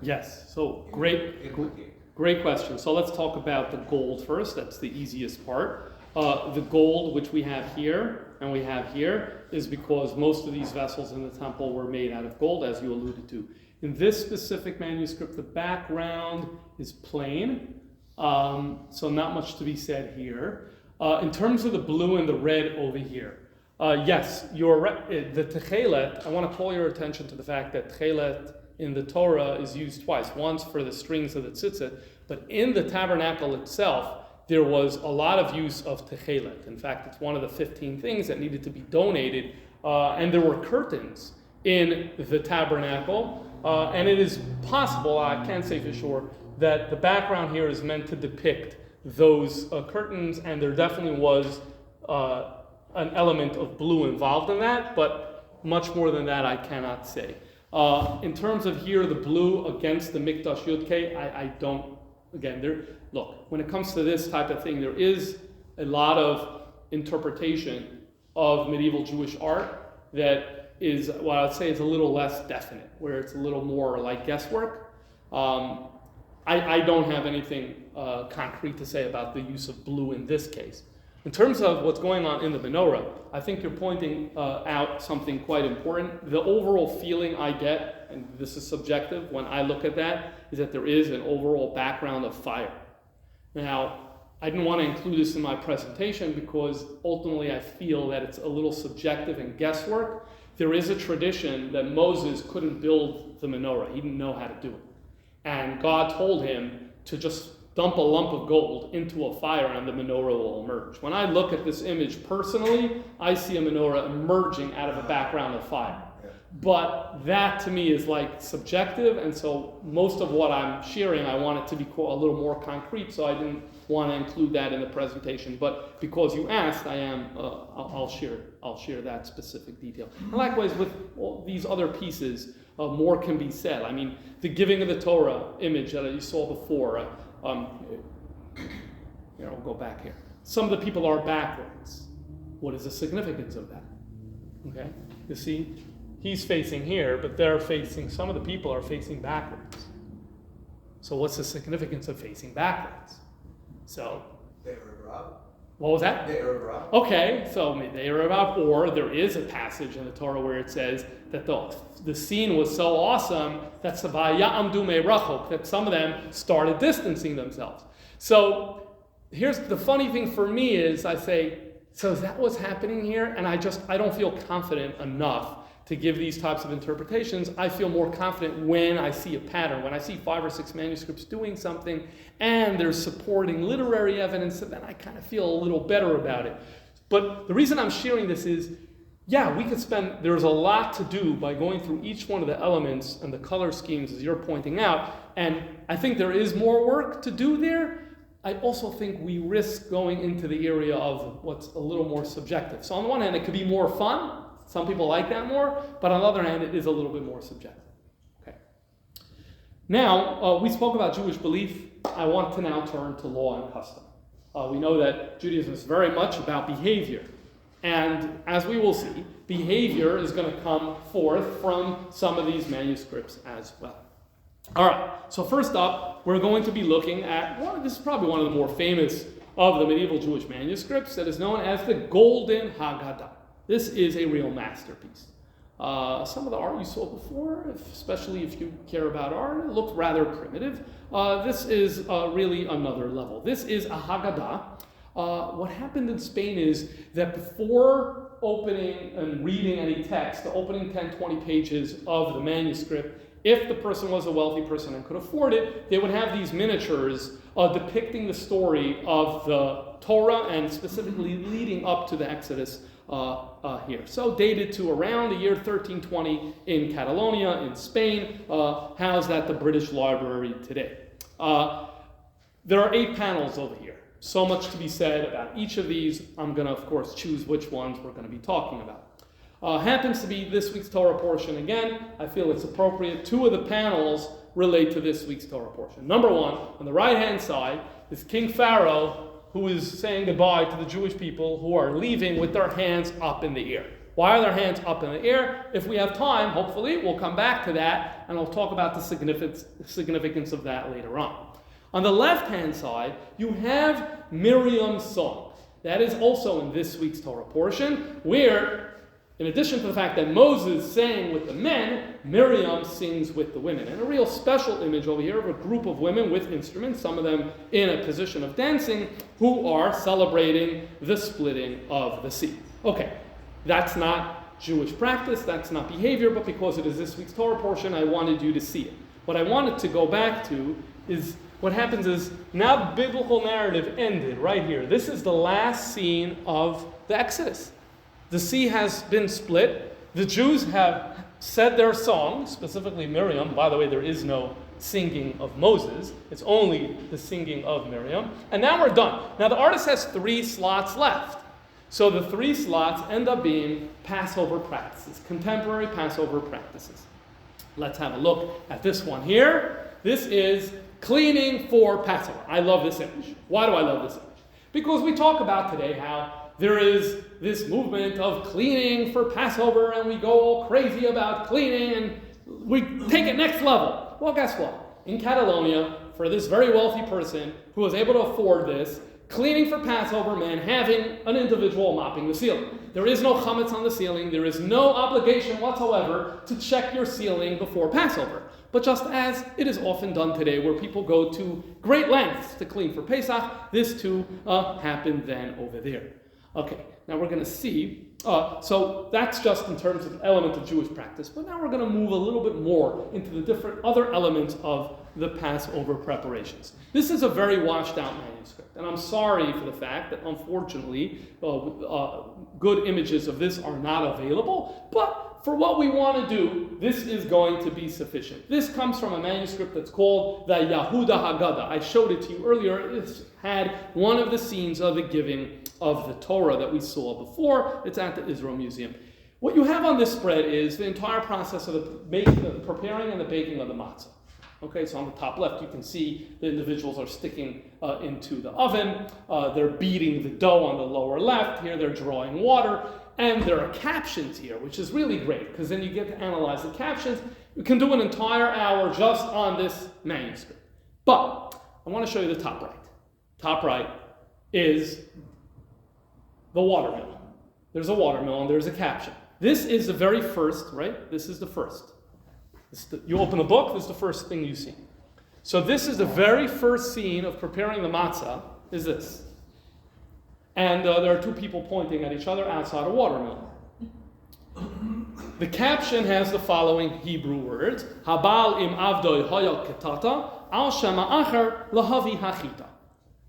Yes, so great question. So let's talk about the gold first. That's the easiest part. The gold, which we have here and we have here, is because most of these vessels in the temple were made out of gold, as you alluded to. In this specific manuscript, the background is plain, so not much to be said here. In terms of the blue and the red over here, yes, you're right. The techelet, I want to call your attention to the fact that techelet in the Torah is used twice. Once for the strings of the tzitzit, but in the tabernacle itself, there was a lot of use of techelet. In fact, it's one of the 15 things that needed to be donated, and there were curtains in the tabernacle, and it is possible, I can't say for sure, that the background here is meant to depict those curtains, and there definitely was an element of blue involved in that, but much more than that I cannot say. In terms of here, the blue against the Mikdash Yud-Kei, I don't, again, look, when it comes to this type of thing, there is a lot of interpretation of medieval Jewish art that is, what I would say is a little less definite, where it's a little more like guesswork. I don't have anything concrete to say about the use of blue in this case. In terms of what's going on in the menorah, I think you're pointing out something quite important. The overall feeling I get, and this is subjective, when I look at that, is that there is an overall background of fire. Now, I didn't want to include this in my presentation because ultimately I feel that it's a little subjective and guesswork. There is a tradition that Moses couldn't build the menorah. He didn't know how to do it. And God told him to just dump a lump of gold into a fire and the menorah will emerge. When I look at this image personally, I see a menorah emerging out of a background of fire. But that to me is like subjective, and so most of what I'm sharing, I want it to be a little more concrete, so I didn't want to include that in the presentation. But because you asked, I am. I'll share that specific detail. And likewise with all these other pieces, more can be said. I mean, the giving of the Torah image that you saw before. We'll go back here. Some of the people are backwards. What is the significance of that? Okay, you see, he's facing here, but some of the people are facing backwards. So what's the significance of facing backwards? So, what was that? Okay, so the Erev, or there is a passage in the Torah where it says that the scene was so awesome that that some of them started distancing themselves. So here's the funny thing for me is I say, so is that what's happening here? And I don't feel confident enough to give these types of interpretations. I feel more confident when I see a pattern, when I see 5 or 6 manuscripts doing something and there's supporting literary evidence, and then I kind of feel a little better about it. But the reason I'm sharing this is, there's a lot to do by going through each one of the elements and the color schemes as you're pointing out, and I think there is more work to do there. I also think we risk going into the area of what's a little more subjective. So on the one hand, it could be more fun. Some people like that more, but on the other hand, it is a little bit more subjective. Okay. Now, we spoke about Jewish belief. I want to now turn to law and custom. We know that Judaism is very much about behavior. And as we will see, behavior is going to come forth from some of these manuscripts as well. All right, so first up, we're going to be looking at, this is probably one of the more famous of the medieval Jewish manuscripts that is known as the Golden Haggadah. This is a real masterpiece. Some of the art you saw before, especially if you care about art, it looked rather primitive. This is really another level. This is a Haggadah. What happened in Spain is that before opening and reading any text, the opening 10, 20 pages of the manuscript, if the person was a wealthy person and could afford it, they would have these miniatures depicting the story of the Torah and specifically leading up to the Exodus here. So dated to around the year 1320 in Catalonia, in Spain, housed at the British Library today. There are 8 panels over here. So much to be said about each of these. I'm going to, of course, choose which ones we're going to be talking about. Happens to be this week's Torah portion again. I feel it's appropriate. 2 of the panels relate to this week's Torah portion. Number 1, on the right-hand side, is King Pharaoh, who is saying goodbye to the Jewish people who are leaving with their hands up in the air. Why are their hands up in the air? If we have time, hopefully, we'll come back to that, and I'll talk about the significance of that later on. On the left-hand side, you have Miriam's song. That is also in this week's Torah portion, where, in addition to the fact that Moses sang with the men, Miriam sings with the women. And a real special image over here of a group of women with instruments, some of them in a position of dancing, who are celebrating the splitting of the sea. Okay, that's not Jewish practice, that's not behavior, but because it is this week's Torah portion, I wanted you to see it. What I wanted to go back to is what happens is now the biblical narrative ended right here. This is the last scene of the Exodus. The sea has been split. The Jews have said their song, specifically Miriam. By the way, there is no singing of Moses. It's only the singing of Miriam. And now we're done. Now the artist has 3 slots left. So the 3 slots end up being Passover practices, contemporary Passover practices. Let's have a look at this one here. This is cleaning for Passover. I love this image. Why do I love this image? Because we talk about today how there is this movement of cleaning for Passover, and we go all crazy about cleaning, and we take it next level. Well, guess what? In Catalonia, for this very wealthy person who was able to afford this, cleaning for Passover meant having an individual mopping the ceiling. There is no chametz on the ceiling. There is no obligation whatsoever to check your ceiling before Passover. But just as it is often done today, where people go to great lengths to clean for Pesach, this too happened then over there. Okay, now we're going to see, so that's just in terms of element of Jewish practice, but now we're going to move a little bit more into the different other elements of the Passover preparations. This is a very washed out manuscript, and I'm sorry for the fact that unfortunately good images of this are not available, but for what we want to do, this is going to be sufficient. This comes from a manuscript that's called the Yehuda Haggadah. I showed it to you earlier. It had one of the scenes of the giving of the Torah that we saw before. It's at the Israel Museum. What you have on this spread is the entire process of the preparing and the baking of the matzah. Okay, so on the top left, you can see the individuals are sticking into the oven. They're beating the dough on the lower left. Here they're drawing water. And there are captions here, which is really great, because then you get to analyze the captions. You can do an entire hour just on this manuscript. But I want to show you the top right. Top right is the watermill. There's a watermill and there's a caption. This is the very first, right? This is the first. You open the book, this is the first thing you see. So this is the very first scene of preparing the matzah, is this. And there are 2 people pointing at each other outside a watermill. The caption has the following Hebrew words: Habal im avdoi hoyal ketata, al shema acher lahavi hachita.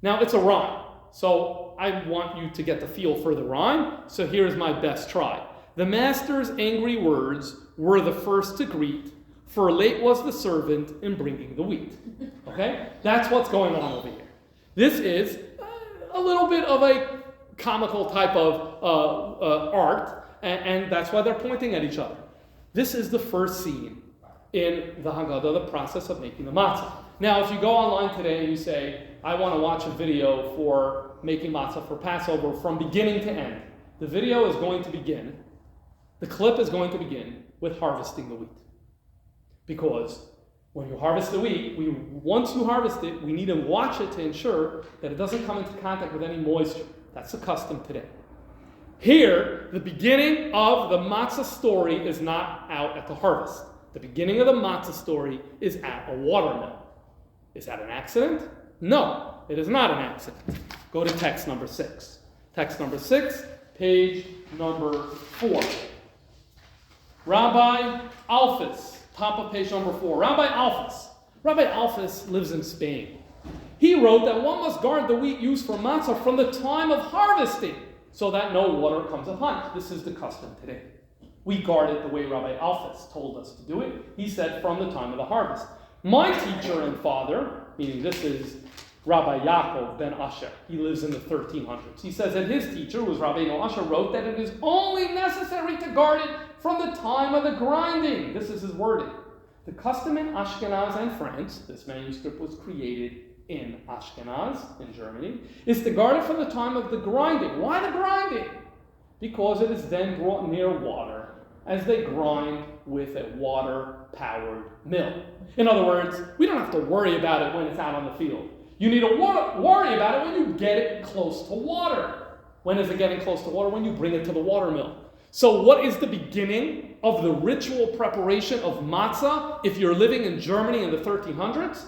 Now it's a rhyme, so I want you to get the feel for the rhyme, so here's my best try. The master's angry words were the first to greet, for late was the servant in bringing the wheat. Okay? That's what's going on over here. This is a little bit of a comical type of art, and that's why they're pointing at each other. This is the first scene in the Haggadah, the process of making the matzah. Now, if you go online today and you say, I want to watch a video for making matzah for Passover from beginning to end, the video is going to begin, the clip is going to begin with harvesting the wheat. Because when you harvest the wheat, once you harvest it, we need to watch it to ensure that it doesn't come into contact with any moisture. That's the custom today. Here, the beginning of the matzah story is not out at the harvest. The beginning of the matzah story is at a watermill. Is that an accident? No, it is not an accident. Go to text number 6. Text number 6, page number 4. Rabbi Alphys, top of page number 4. Rabbi Alphys lives in Spain. He wrote that one must guard the wheat used for matzah from the time of harvesting, so that no water comes upon it. This is the custom today. We guard it the way Rabbi Alphys told us to do it. He said from the time of the harvest. My teacher and father, meaning this is Rabbi Yaakov ben Asher. He lives in the 1300s. He says that his teacher, who was Rabbeinu Asher, wrote that it is only necessary to guard it from the time of the grinding. This is his wording. The custom in Ashkenaz and France, this manuscript was created in Ashkenaz, in Germany, is to guard it from the time of the grinding. Why the grinding? Because it is then brought near water as they grind with a water-powered mill. In other words, we don't have to worry about it when it's out on the field. You need to worry about it when you get it close to water. When is it getting close to water? When you bring it to the water mill. So what is the beginning of the ritual preparation of matzah if you're living in Germany in the 1300s?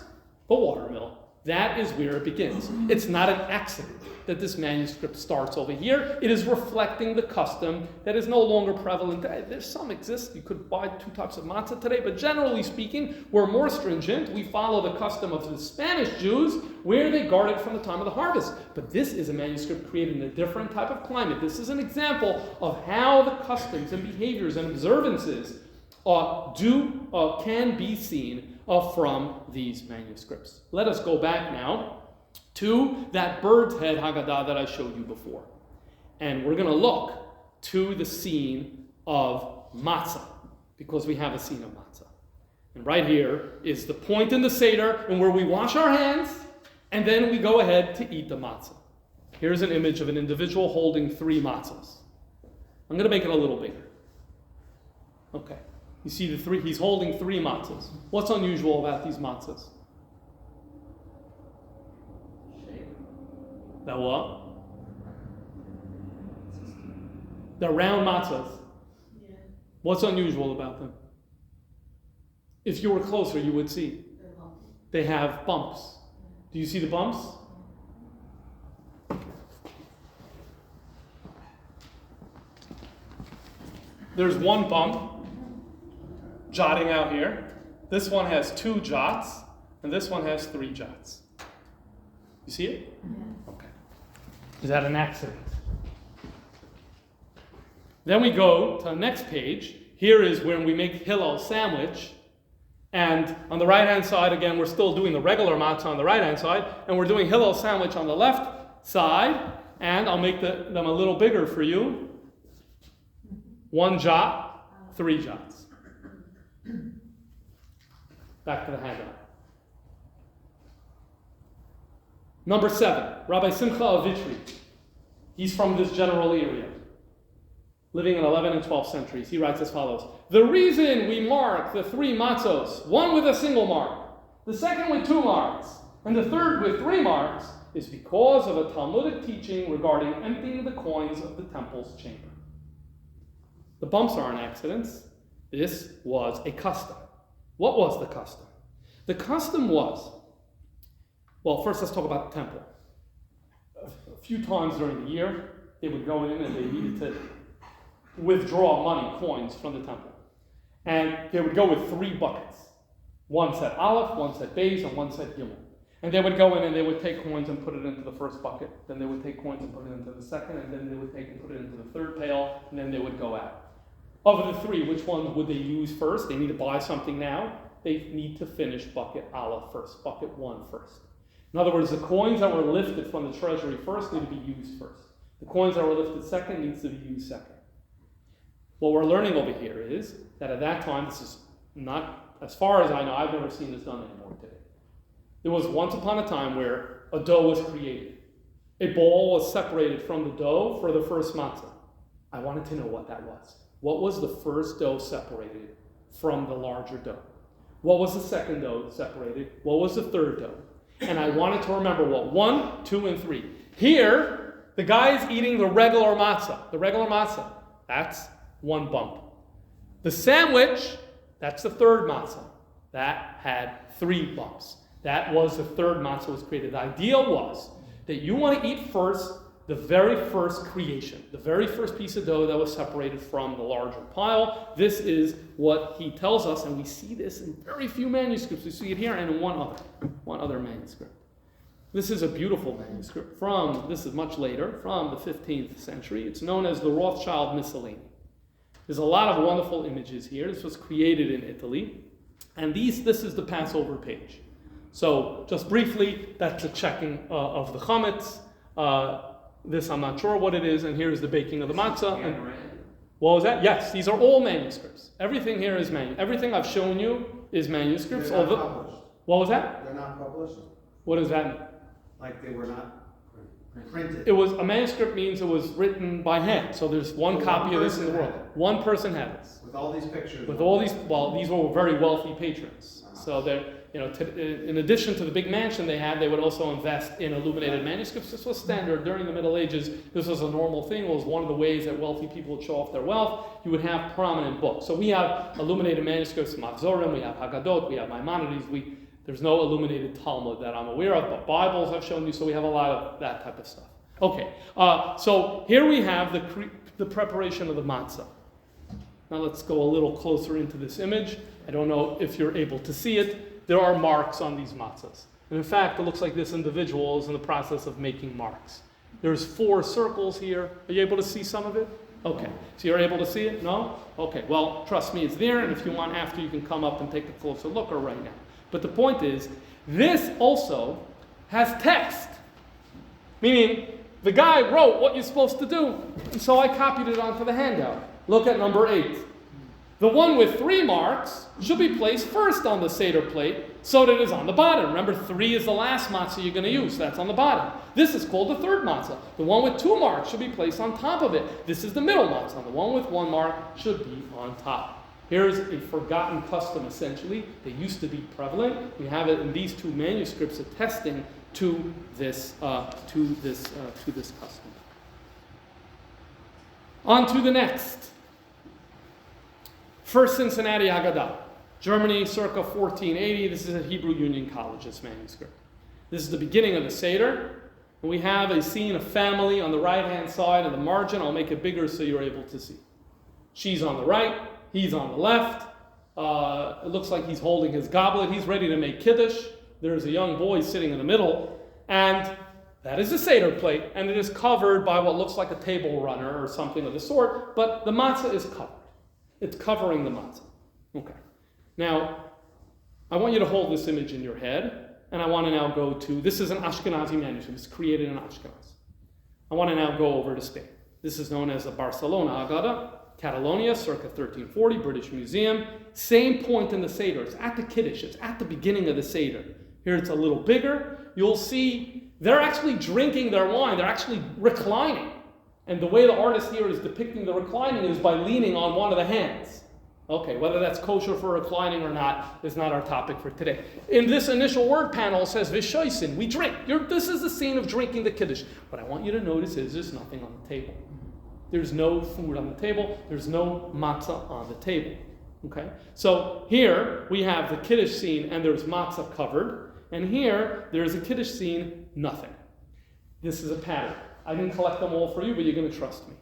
The water mill. That is where it begins. It's not an accident that this manuscript starts over here. It is reflecting the custom that is no longer prevalent today. There's some exist. You could buy 2 types of matzah today, but generally speaking, we're more stringent. We follow the custom of the Spanish Jews where they guard it from the time of the harvest. But this is a manuscript created in a different type of climate. This is an example of how the customs and behaviors and observances can be seen from these manuscripts. Let us go back now to that bird's head Haggadah that I showed you before. And we're going to look to the scene of matzah, because we have a scene of matzah. And right here is the point in the Seder and where we wash our hands, and then we go ahead to eat the matzah. Here's an image of an individual holding 3 matzahs. I'm going to make it a little bigger. Okay. You see the 3, he's holding 3 matzahs. What's unusual about these matzahs? That what? They're round matzahs. Yeah. What's unusual about them? If you were closer, you would see. They have bumps. Do you see the bumps? There's one bump jotting out here. This one has 2 jots, and this one has 3 jots. You see it? Yeah. Okay. Is that an accident? Then we go to the next page. Here is when we make Hillel sandwich. And on the right-hand side, again, we're still doing the regular matzah on the right-hand side, and we're doing Hillel sandwich on the left side. And I'll make them a little bigger for you. 1 jot, 3 jots. Back to the handout. Number 7, Rabbi Simcha of Vitry. He's from this general area, living in 11th and 12th centuries. He writes as follows: the reason we mark the 3 matzos, one with a single mark, the second with 2 marks, and the third with 3 marks, is because of a Talmudic teaching regarding emptying the coins of the temple's chamber. The bumps aren't accidents. This was a custom. What was the custom? The custom was, well, first let's talk about the temple. A few times during the year, they would go in and they needed to withdraw money, coins from the temple. And they would go with 3 buckets. One said Aleph, one said Beis, and one said Gimel. And they would go in and they would take coins and put it into the first bucket. Then they would take coins and put it into the second, and then they would take and put it into the third pail, and then they would go out. Of the 3, which one would they use first? They need to buy something now. They need to finish bucket Aleph first, bucket 1 first. In other words, the coins that were lifted from the treasury first need to be used first. The coins that were lifted second needs to be used second. What we're learning over here is that at that time, this is not, as far as I know, I've never seen this done anymore today. There was once upon a time where a dough was created. A bowl was separated from the dough for the first matzah. I wanted to know what that was. What was the first dough separated from the larger dough? What was the second dough separated? What was the third dough? And I wanted to remember what 1, 2, and 3. Here, the guy is eating the regular matzah. The regular matzah, that's 1 bump. The sandwich, that's the third matzah. That had 3 bumps. That was the third matzah was created. The idea was that you want to eat first the very first creation, the very first piece of dough that was separated from the larger pile. This is what he tells us, and we see this in very few manuscripts. We see it here and in one other manuscript. This is a beautiful manuscript this is much later, from the 15th century. It's known as the Rothschild Miscellany. There's a lot of wonderful images here. This was created in Italy. And this is the Passover page. So just briefly, that's the checking of the chametz. This I'm not sure what it is, and here's the baking of the matzah. And what was that? Yes, these are all manuscripts. Everything here is everything I've shown you is manuscripts. They're not published. What was that? They're not published. What does that mean? Like they were not printed. It was a manuscript means it was written by hand. So there's one copy of this in the world. One person had this. With all these pictures. With all these, well, these were very wealthy patrons. So they're, in addition to the big mansion they had, they would also invest in illuminated manuscripts. This was standard during the Middle Ages. This was a normal thing. It was one of the ways that wealthy people would show off their wealth. You would have prominent books. So we have illuminated manuscripts, Mavzorim, we have Haggadot, we have Maimonides. There's no illuminated Talmud that I'm aware of, but Bibles I've shown you, so we have a lot of that type of stuff. Okay, so here we have the preparation of the matzah. Now let's go a little closer into this image. I don't know if you're able to see it. There are marks on these matzahs. And in fact, it looks like this individual is in the process of making marks. There's 4 circles here. Are you able to see some of it? Okay, so you're able to see it? No? Okay, well, trust me, it's there, and if you want after, you can come up and take a closer look, or right now. But the point is, this also has text. Meaning, the guy wrote what you're supposed to do, and so I copied it onto the handout. Look at number 8. The one with 3 marks should be placed first on the Seder plate so that it is on the bottom. Remember, 3 is the last matzah you're going to use. That's on the bottom. This is called the third matzah. The one with 2 marks should be placed on top of it. This is the middle matzah. The one with 1 mark should be on top. Here's a forgotten custom, essentially. They used to be prevalent. We have it in these 2 manuscripts attesting to this custom. On to the next. First Cincinnati Haggadah, Germany, circa 1480. This is at Hebrew Union College's manuscript. This is the beginning of the Seder. And we have a scene of family on the right-hand side of the margin. I'll make it bigger so you're able to see. She's on the right. He's on the left. It looks like he's holding his goblet. He's ready to make Kiddush. There's a young boy sitting in the middle. And that is the Seder plate. And it is covered by what looks like a table runner or something of the sort. But the matzah is covered. It's covering the matzah. Okay. Now, I want you to hold this image in your head. And I want to now go to, this is an Ashkenazi manuscript. It's created in Ashkenaz. I want to now go over to Spain. This is known as the Barcelona Haggadah. Catalonia, circa 1340, British Museum. Same point in the Seder. It's at the Kiddush. It's at the beginning of the Seder. Here it's a little bigger. You'll see they're actually drinking their wine. They're actually reclining. And the way the artist here is depicting the reclining is by leaning on one of the hands. Okay, whether that's kosher for reclining or not is not our topic for today. In this initial word panel, it says, Vishoisin, we drink. This is the scene of drinking the Kiddush. What I want you to notice is there's nothing on the table. There's no food on the table. There's no matzah on the table. Okay? So here we have the Kiddush scene and there's matzah covered. And here there's a Kiddush scene, nothing. This is a pattern. I didn't collect them all for you, but you're going to trust me.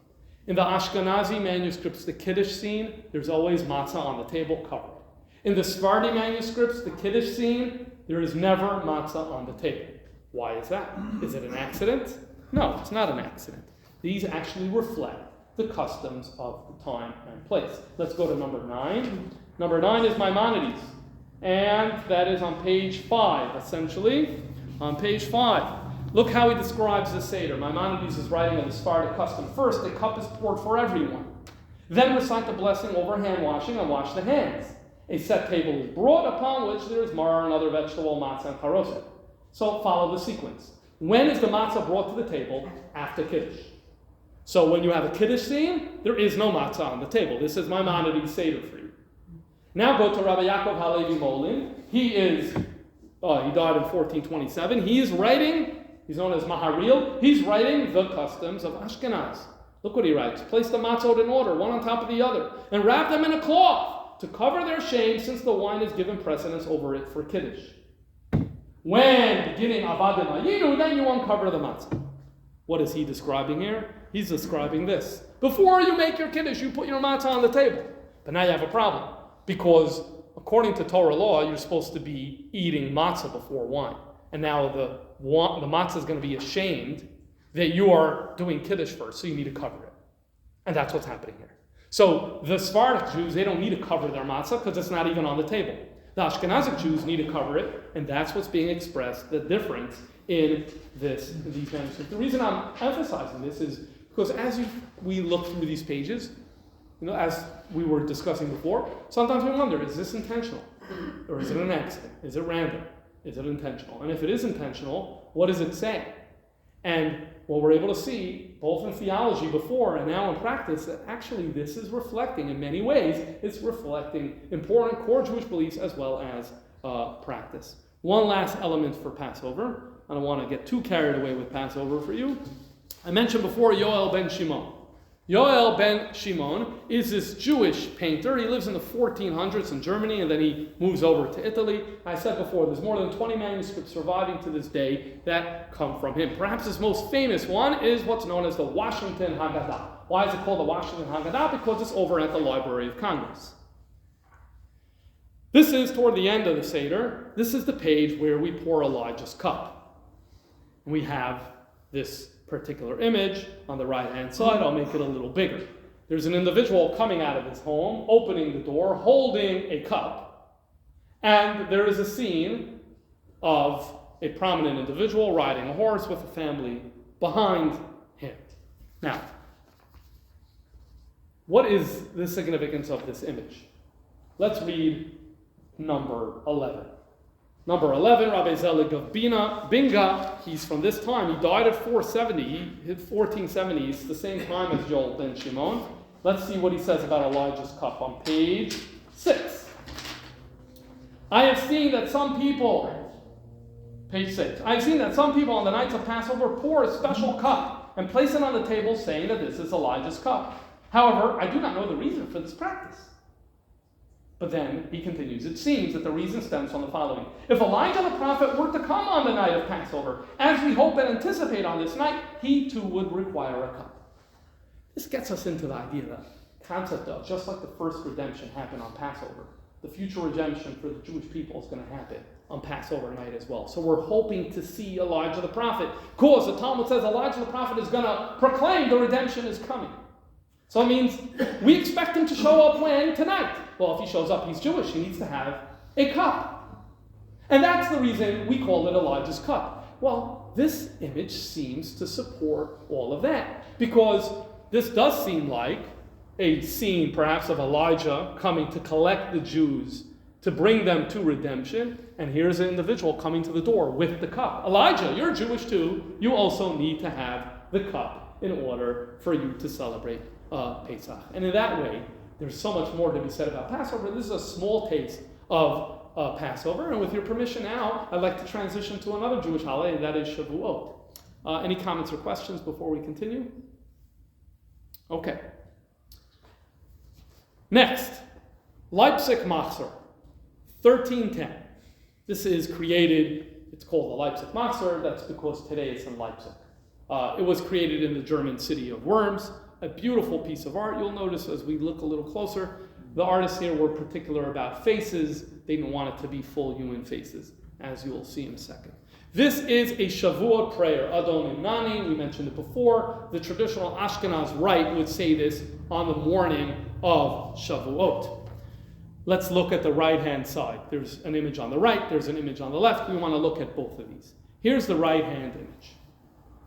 In the Ashkenazi manuscripts, the Kiddush scene, there's always matzah on the table covered. In the Sephardi manuscripts, the Kiddush scene, there is never matzah on the table. Why is that? Is it an accident? No, it's not an accident. These actually reflect the customs of the time and place. Let's go to number 9. Number 9 is Maimonides. And that is on page 5, essentially. On page 5. Look how he describes the Seder. Maimonides is writing of the Sephardic custom. First, a cup is poured for everyone. Then recite the blessing over hand washing and wash the hands. A set table is brought upon which there is maror and other vegetable, matzah, and charoset. So follow the sequence. When is the matzah brought to the table? After Kiddush. So when you have a Kiddush scene, there is no matzah on the table. This is Maimonides' Seder for you. Now go to Rabbi Yaakov Halevi Molin. He died in 1427. He is writing, he's known as Maharil, he's writing the customs of Ashkenaz. Look what he writes. Place the matzot in order, one on top of the other, and wrap them in a cloth to cover their shame, since the wine is given precedence over it for Kiddush. When beginning Avad Mayinu, then you uncover the matzah. What is he describing here? He's describing this. Before you make your Kiddush, you put your matzah on the table. But now you have a problem. Because according to Torah law, you're supposed to be eating matzah before wine. And now the matzah is going to be ashamed that you are doing Kiddush first, so you need to cover it. And that's what's happening here. So the Sephardic Jews, they don't need to cover their matzah because it's not even on the table. The The Ashkenazic Jews need to cover it, and that's what's being expressed, the difference in these manuscripts. The reason I'm emphasizing this is because as we look through these pages, as we were discussing before, sometimes we wonder, is this intentional? Or is it an accident? Is it random? Is it intentional? And if it is intentional, what does it say? And what we're able to see, both in theology before and now in practice, that actually this is reflecting, in many ways, it's reflecting important core Jewish beliefs as well as practice. One last element for Passover. I don't want to get too carried away with Passover for you. I mentioned before Yoel ben Shimon. Yoel ben Shimon is this Jewish painter. He lives in the 1400s in Germany, and then he moves over to Italy. I said before, there's more than 20 manuscripts surviving to this day that come from him. Perhaps his most famous one is what's known as the Washington Haggadah. Why is it called the Washington Haggadah? Because it's over at the Library of Congress. This is toward the end of the Seder. This is the page where we pour Elijah's cup. And we have this particular image on the right-hand side. I'll make it a little bigger. There's an individual coming out of his home, opening the door, holding a cup, and there is a scene of a prominent individual riding a horse with a family behind him. Now, what is the significance of this image? Let's read number 11. Number 11, Rabbi Zelig of Binga, he's from this time. He died at 470. He hit 1470. It's the same time as Yoel ben Shimon. Let's see what he says about Elijah's cup on page 6. I have seen that some people, page 6, I have seen that some people on the nights of Passover pour a special cup and place it on the table saying that this is Elijah's cup. However, I do not know the reason for this practice. But then he continues, it seems that the reason stems from the following. If Elijah the prophet were to come on the night of Passover, as we hope and anticipate on this night, he too would require a cup. This gets us into the idea, the concept of, just like the first redemption happened on Passover, the future redemption for the Jewish people is going to happen on Passover night as well. So we're hoping to see Elijah the prophet, because the Talmud says Elijah the prophet is going to proclaim the redemption is coming. So it means we expect him to show up when? Tonight. Well, if he shows up, he's Jewish. He needs to have a cup. And that's the reason we call it Elijah's cup. Well, this image seems to support all of that. Because this does seem like a scene, perhaps, of Elijah coming to collect the Jews, to bring them to redemption. And here's an individual coming to the door with the cup. Elijah, you're Jewish too. You also need to have the cup in order for you to celebrate Pesach. And in that way, there's so much more to be said about Passover. This is a small taste of Passover. And with your permission now, I'd like to transition to another Jewish holiday, and that is Shavuot. Any comments or questions before we continue? Okay. Next, Leipzig Machzor, 1310. This is created, it's called the Leipzig Machzor. That's because today it's in Leipzig. It was created in the German city of Worms. A beautiful piece of art. You'll notice as we look a little closer, the artists here were particular about faces. They didn't want it to be full human faces, as you will see in a second. This is a Shavuot prayer, Adon Imnani. We mentioned it before. The traditional Ashkenaz rite would say this on the morning of Shavuot. Let's look at the right-hand side. There's an image on the right. There's an image on the left. We want to look at both of these. Here's the right-hand image.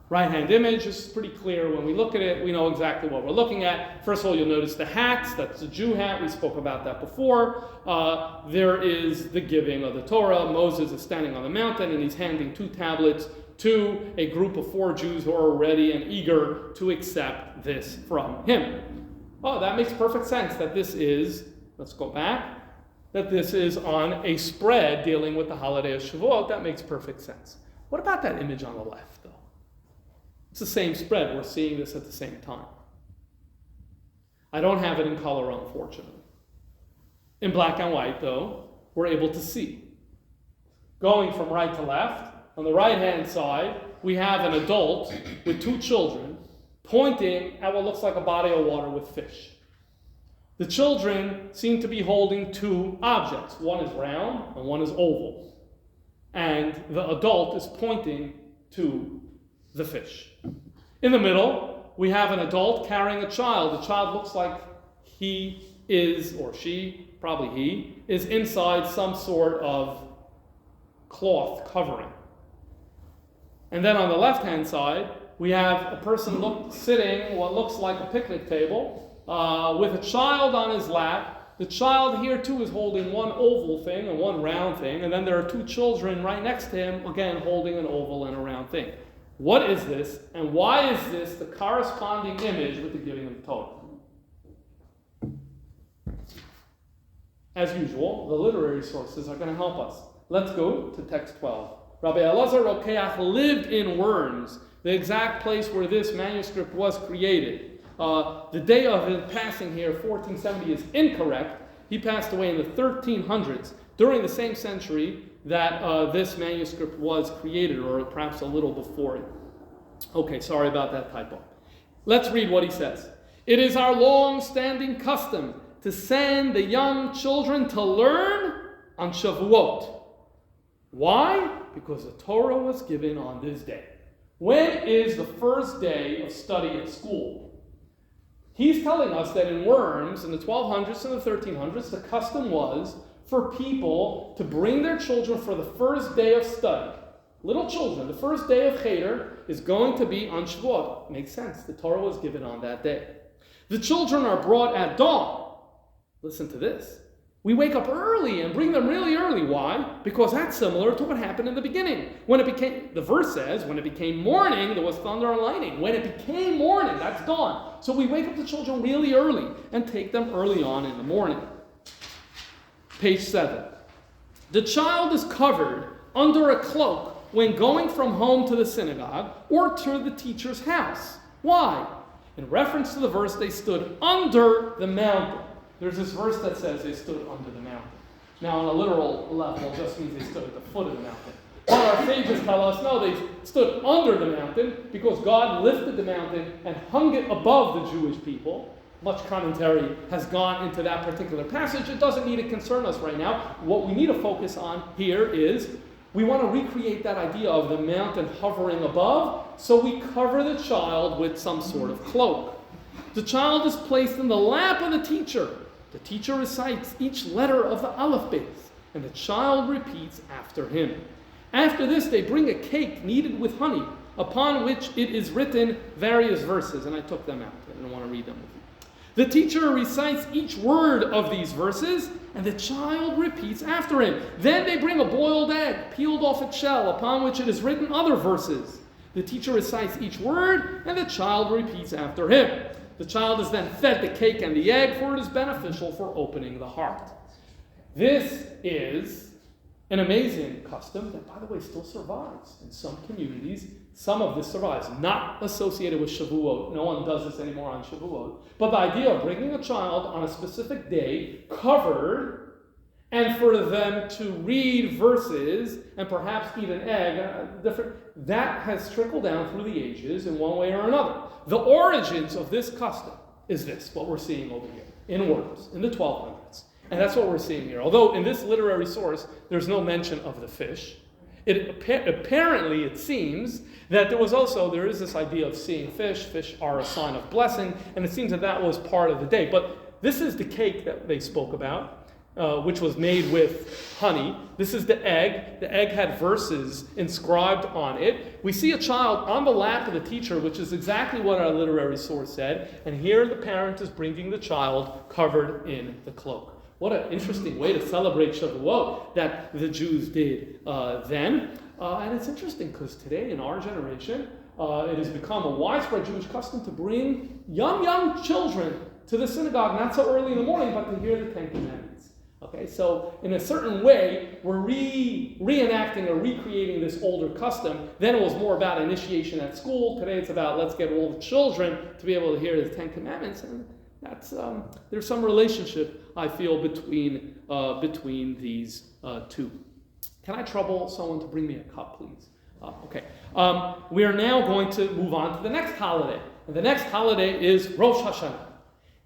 Right-hand image is pretty clear. When we look at it, we know exactly what we're looking at. First of all, you'll notice the hats. That's the Jew hat. We spoke about that before. There is the giving of the Torah. Moses is standing on the mountain, and he's handing 2 tablets to a group of 4 Jews who are ready and eager to accept this from him. Oh, that makes perfect sense that this is, let's go back, that this is on a spread dealing with the holiday of Shavuot. That makes perfect sense. What about that image on the left, though? It's the same spread. We're seeing this at the same time. I don't have it in color, unfortunately. In black and white, though, we're able to see. Going from right to left, on the right-hand side, we have an adult with 2 children pointing at what looks like a body of water with fish. The children seem to be holding 2 objects. One is round and one is oval. And the adult is pointing to the fish. In the middle, we have an adult carrying a child. The child looks like he is or she probably he, is inside some sort of cloth covering. And then on the left-hand side, we have a person sitting what looks like a picnic table with a child on his lap. The child here too is holding one oval thing and one round thing, and then there are two children right next to him, again holding an oval and a round thing. What is this, and why is this the corresponding image with the giving of the Torah? As usual, the literary sources are going to help us. Let's go to text 12. Rabbi Elazar Rokeach lived in Worms, the exact place where this manuscript was created. The day of his passing here, 1470, is incorrect. He passed away in the 1300s, during the same century that this manuscript was created, or perhaps a little before it. Okay, sorry about that typo. Let's read what he says. It is our long-standing custom to send the young children to learn on Shavuot. Why? Because the Torah was given on this day. When is the first day of study at school? He's telling us that in Worms, in the 1200s and the 1300s, the custom was for people to bring their children for the first day of study. Little children, the first day of Cheder is going to be on Shavuot. Makes sense. The Torah was given on that day. The children are brought at dawn. Listen to this. We wake up early and bring them really early. Why? Because that's similar to what happened in the beginning. The verse says, when it became morning, there was thunder and lightning. When it became morning, that's dawn. So we wake up the children really early and take them early on in the morning. Page 7. The child is covered under a cloak when going from home to the synagogue or to the teacher's house. Why? In reference to the verse, they stood under the mountain. There's this verse that says they stood under the mountain. Now, on a literal level, it just means they stood at the foot of the mountain. But our sages tell us, no, they stood under the mountain because God lifted the mountain and hung it above the Jewish people. Much commentary has gone into that particular passage. It doesn't need to concern us right now. What we need to focus on here is we want to recreate that idea of the mountain hovering above, so we cover the child with some sort of cloak. The child is placed in the lap of the teacher. The teacher recites each letter of the alphabet, and the child repeats after him. After this, they bring a cake kneaded with honey, upon which it is written various verses, and I took them out. I didn't want to read them with you. The teacher recites each word of these verses, and the child repeats after him. Then they bring a boiled egg, peeled off its shell, upon which it is written other verses. The teacher recites each word, and the child repeats after him. The child is then fed the cake and the egg, for it is beneficial for opening the heart. This is an amazing custom that, by the way, still survives in some communities. Some of this survives, not associated with Shavuot. No one does this anymore on Shavuot. But the idea of bringing a child on a specific day, covered, and for them to read verses and perhaps eat an egg, that has trickled down through the ages in one way or another. The origins of this custom is this, what we're seeing over here, in Worms, in the 1200s. And that's what we're seeing here. Although in this literary source, there's no mention of the fish. Apparently, it seems that there is this idea of seeing fish. Fish are a sign of blessing, and it seems that was part of the day. But this is the cake that they spoke about, which was made with honey. This is the egg. The egg had verses inscribed on it. We see a child on the lap of the teacher, which is exactly what our literary source said. And here the parent is bringing the child covered in the cloak. What an interesting way to celebrate Shavuot that the Jews did then. And it's interesting because today in our generation, it has become a widespread Jewish custom to bring young children to the synagogue, not so early in the morning, but to hear the Ten Commandments. Okay, so in a certain way, we're reenacting or recreating this older custom. Then it was more about initiation at school. Today it's about let's get all the children to be able to hear the Ten Commandments. And that's there's some relationship, I feel, between these two. Can I trouble someone to bring me a cup, please? Okay. We are now going to move on to the next holiday. And the next holiday is Rosh Hashanah.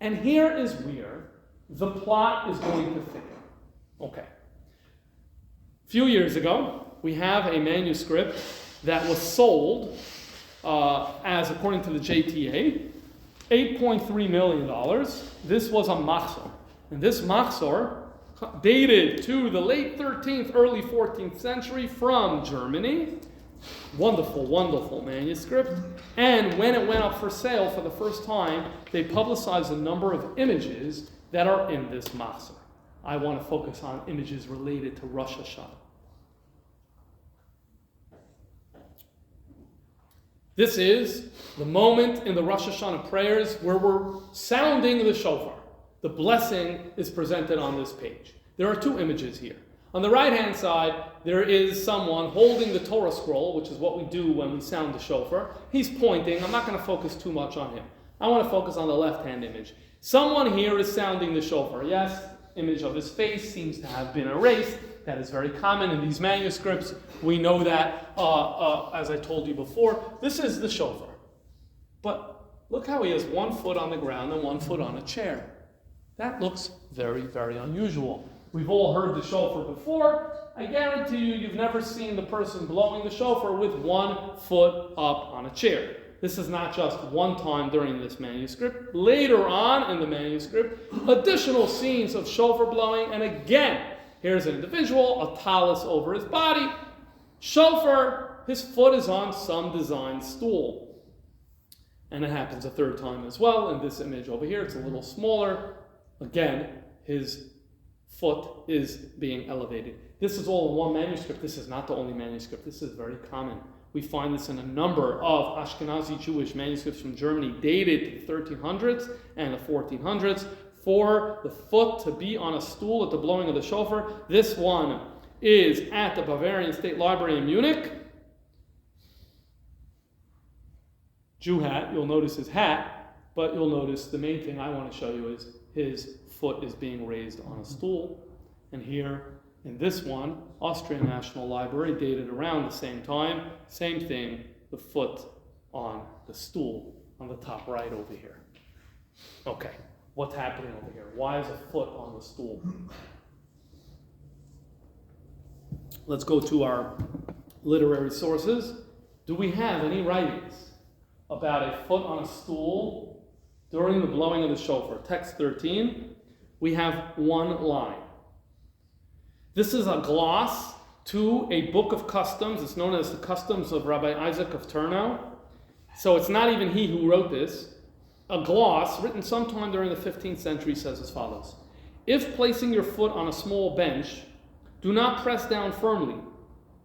And here is where the plot is going to thicken. Okay. A few years ago, we have a manuscript that was sold as, according to the JTA, $8.3 million. This was a machzor. And this machzor dated to the late 13th, early 14th century from Germany. Wonderful, wonderful manuscript. And when it went up for sale for the first time, they publicized a number of images that are in this Maser. I want to focus on images related to Rosh Hashanah. This is the moment in the Rosh Hashanah prayers where we're sounding the shofar. The blessing is presented on this page. There are two images here. On the right-hand side, there is someone holding the Torah scroll, which is what we do when we sound the shofar. He's pointing. I'm not going to focus too much on him. I want to focus on the left-hand image. Someone here is sounding the shofar. Yes, image of his face seems to have been erased. That is very common in these manuscripts. We know that, as I told you before, this is the shofar. But look how he has one foot on the ground and one foot on a chair. That looks very, very unusual. We've all heard the shofar before. I guarantee you've never seen the person blowing the shofar with one foot up on a chair. This is not just one time during this manuscript. Later on in the manuscript, additional scenes of shofar blowing, and again, here's an individual, a talus over his body, shofar, his foot is on some designed stool. And it happens a third time as well in this image over here. It's a little smaller. Again, his foot is being elevated. This is all in one manuscript. This is not the only manuscript. This is very common. We find this in a number of Ashkenazi Jewish manuscripts from Germany dated to the 1300s and the 1400s. For the foot to be on a stool at the blowing of the shofar. This one is at the Bavarian State Library in Munich. Jew hat, you'll notice his hat, but you'll notice the main thing I want to show you is his foot is being raised on a stool. And here in this one, Austrian National Library, dated around the same time, same thing, the foot on the stool on the top right over here. Okay. What's happening over here? Why is a foot on the stool? Let's go to our literary sources. Do we have any writings about a foot on a stool during the blowing of the shofar? Text 13, we have one line. This is a gloss to a book of customs. It's known as the Customs of Rabbi Isaac of Turnau. So it's not even he who wrote this. A gloss written sometime during the 15th century says as follows. If placing your foot on a small bench, do not press down firmly.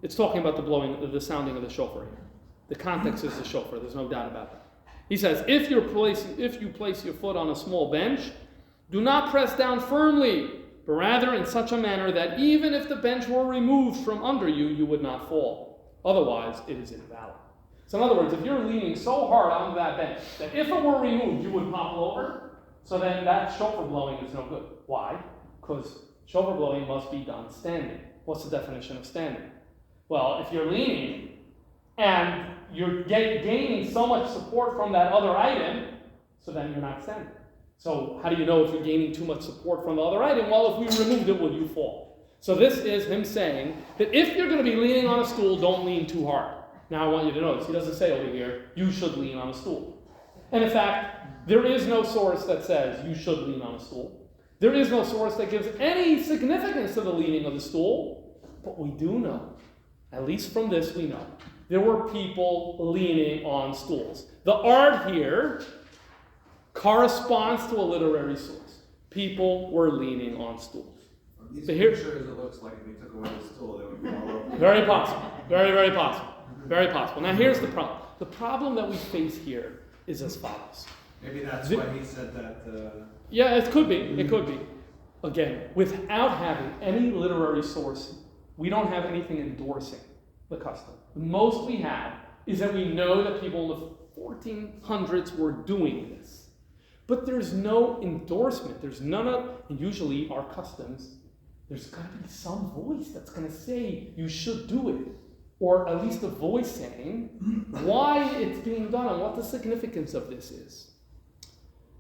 It's talking about the sounding of the shofar here. The context is the shofar, there's no doubt about that. He says, if you place your foot on a small bench, do not press down firmly, but rather in such a manner that even if the bench were removed from under you, you would not fall. Otherwise, it is invalid. So in other words, if you're leaning so hard onto that bench that if it were removed, you would topple over, so then that shofar blowing is no good. Why? Because shofar blowing must be done standing. What's the definition of standing? Well, if you're leaning and you're gaining so much support from that other item, so then you're not standing. So how do you know if you're gaining too much support from the other item? Well, if we removed it, will you fall? So this is him saying that if you're going to be leaning on a stool, don't lean too hard. Now I want you to notice, he doesn't say over here, you should lean on a stool. And in fact, there is no source that says you should lean on a stool. There is no source that gives any significance to the leaning of the stool. But we do know, at least from this we know, there were people leaning on stools. The art here corresponds to a literary source. People were leaning on stools. From these So here, pictures, it looks like if we took away the stool, they would fall over. very possible. Very, very possible. Very possible. Now here's the problem. The problem that we face here is as follows. Maybe that's why he said that. Yeah, it could be. It could be. Again, without having any literary source, we don't have anything endorsing the custom. The most we have is that we know that people in the 1400s were doing this. But there's no endorsement. There's none of, and usually our customs, there's got to be some voice that's going to say you should do it. Or at least a voice saying why it's being done and what the significance of this is.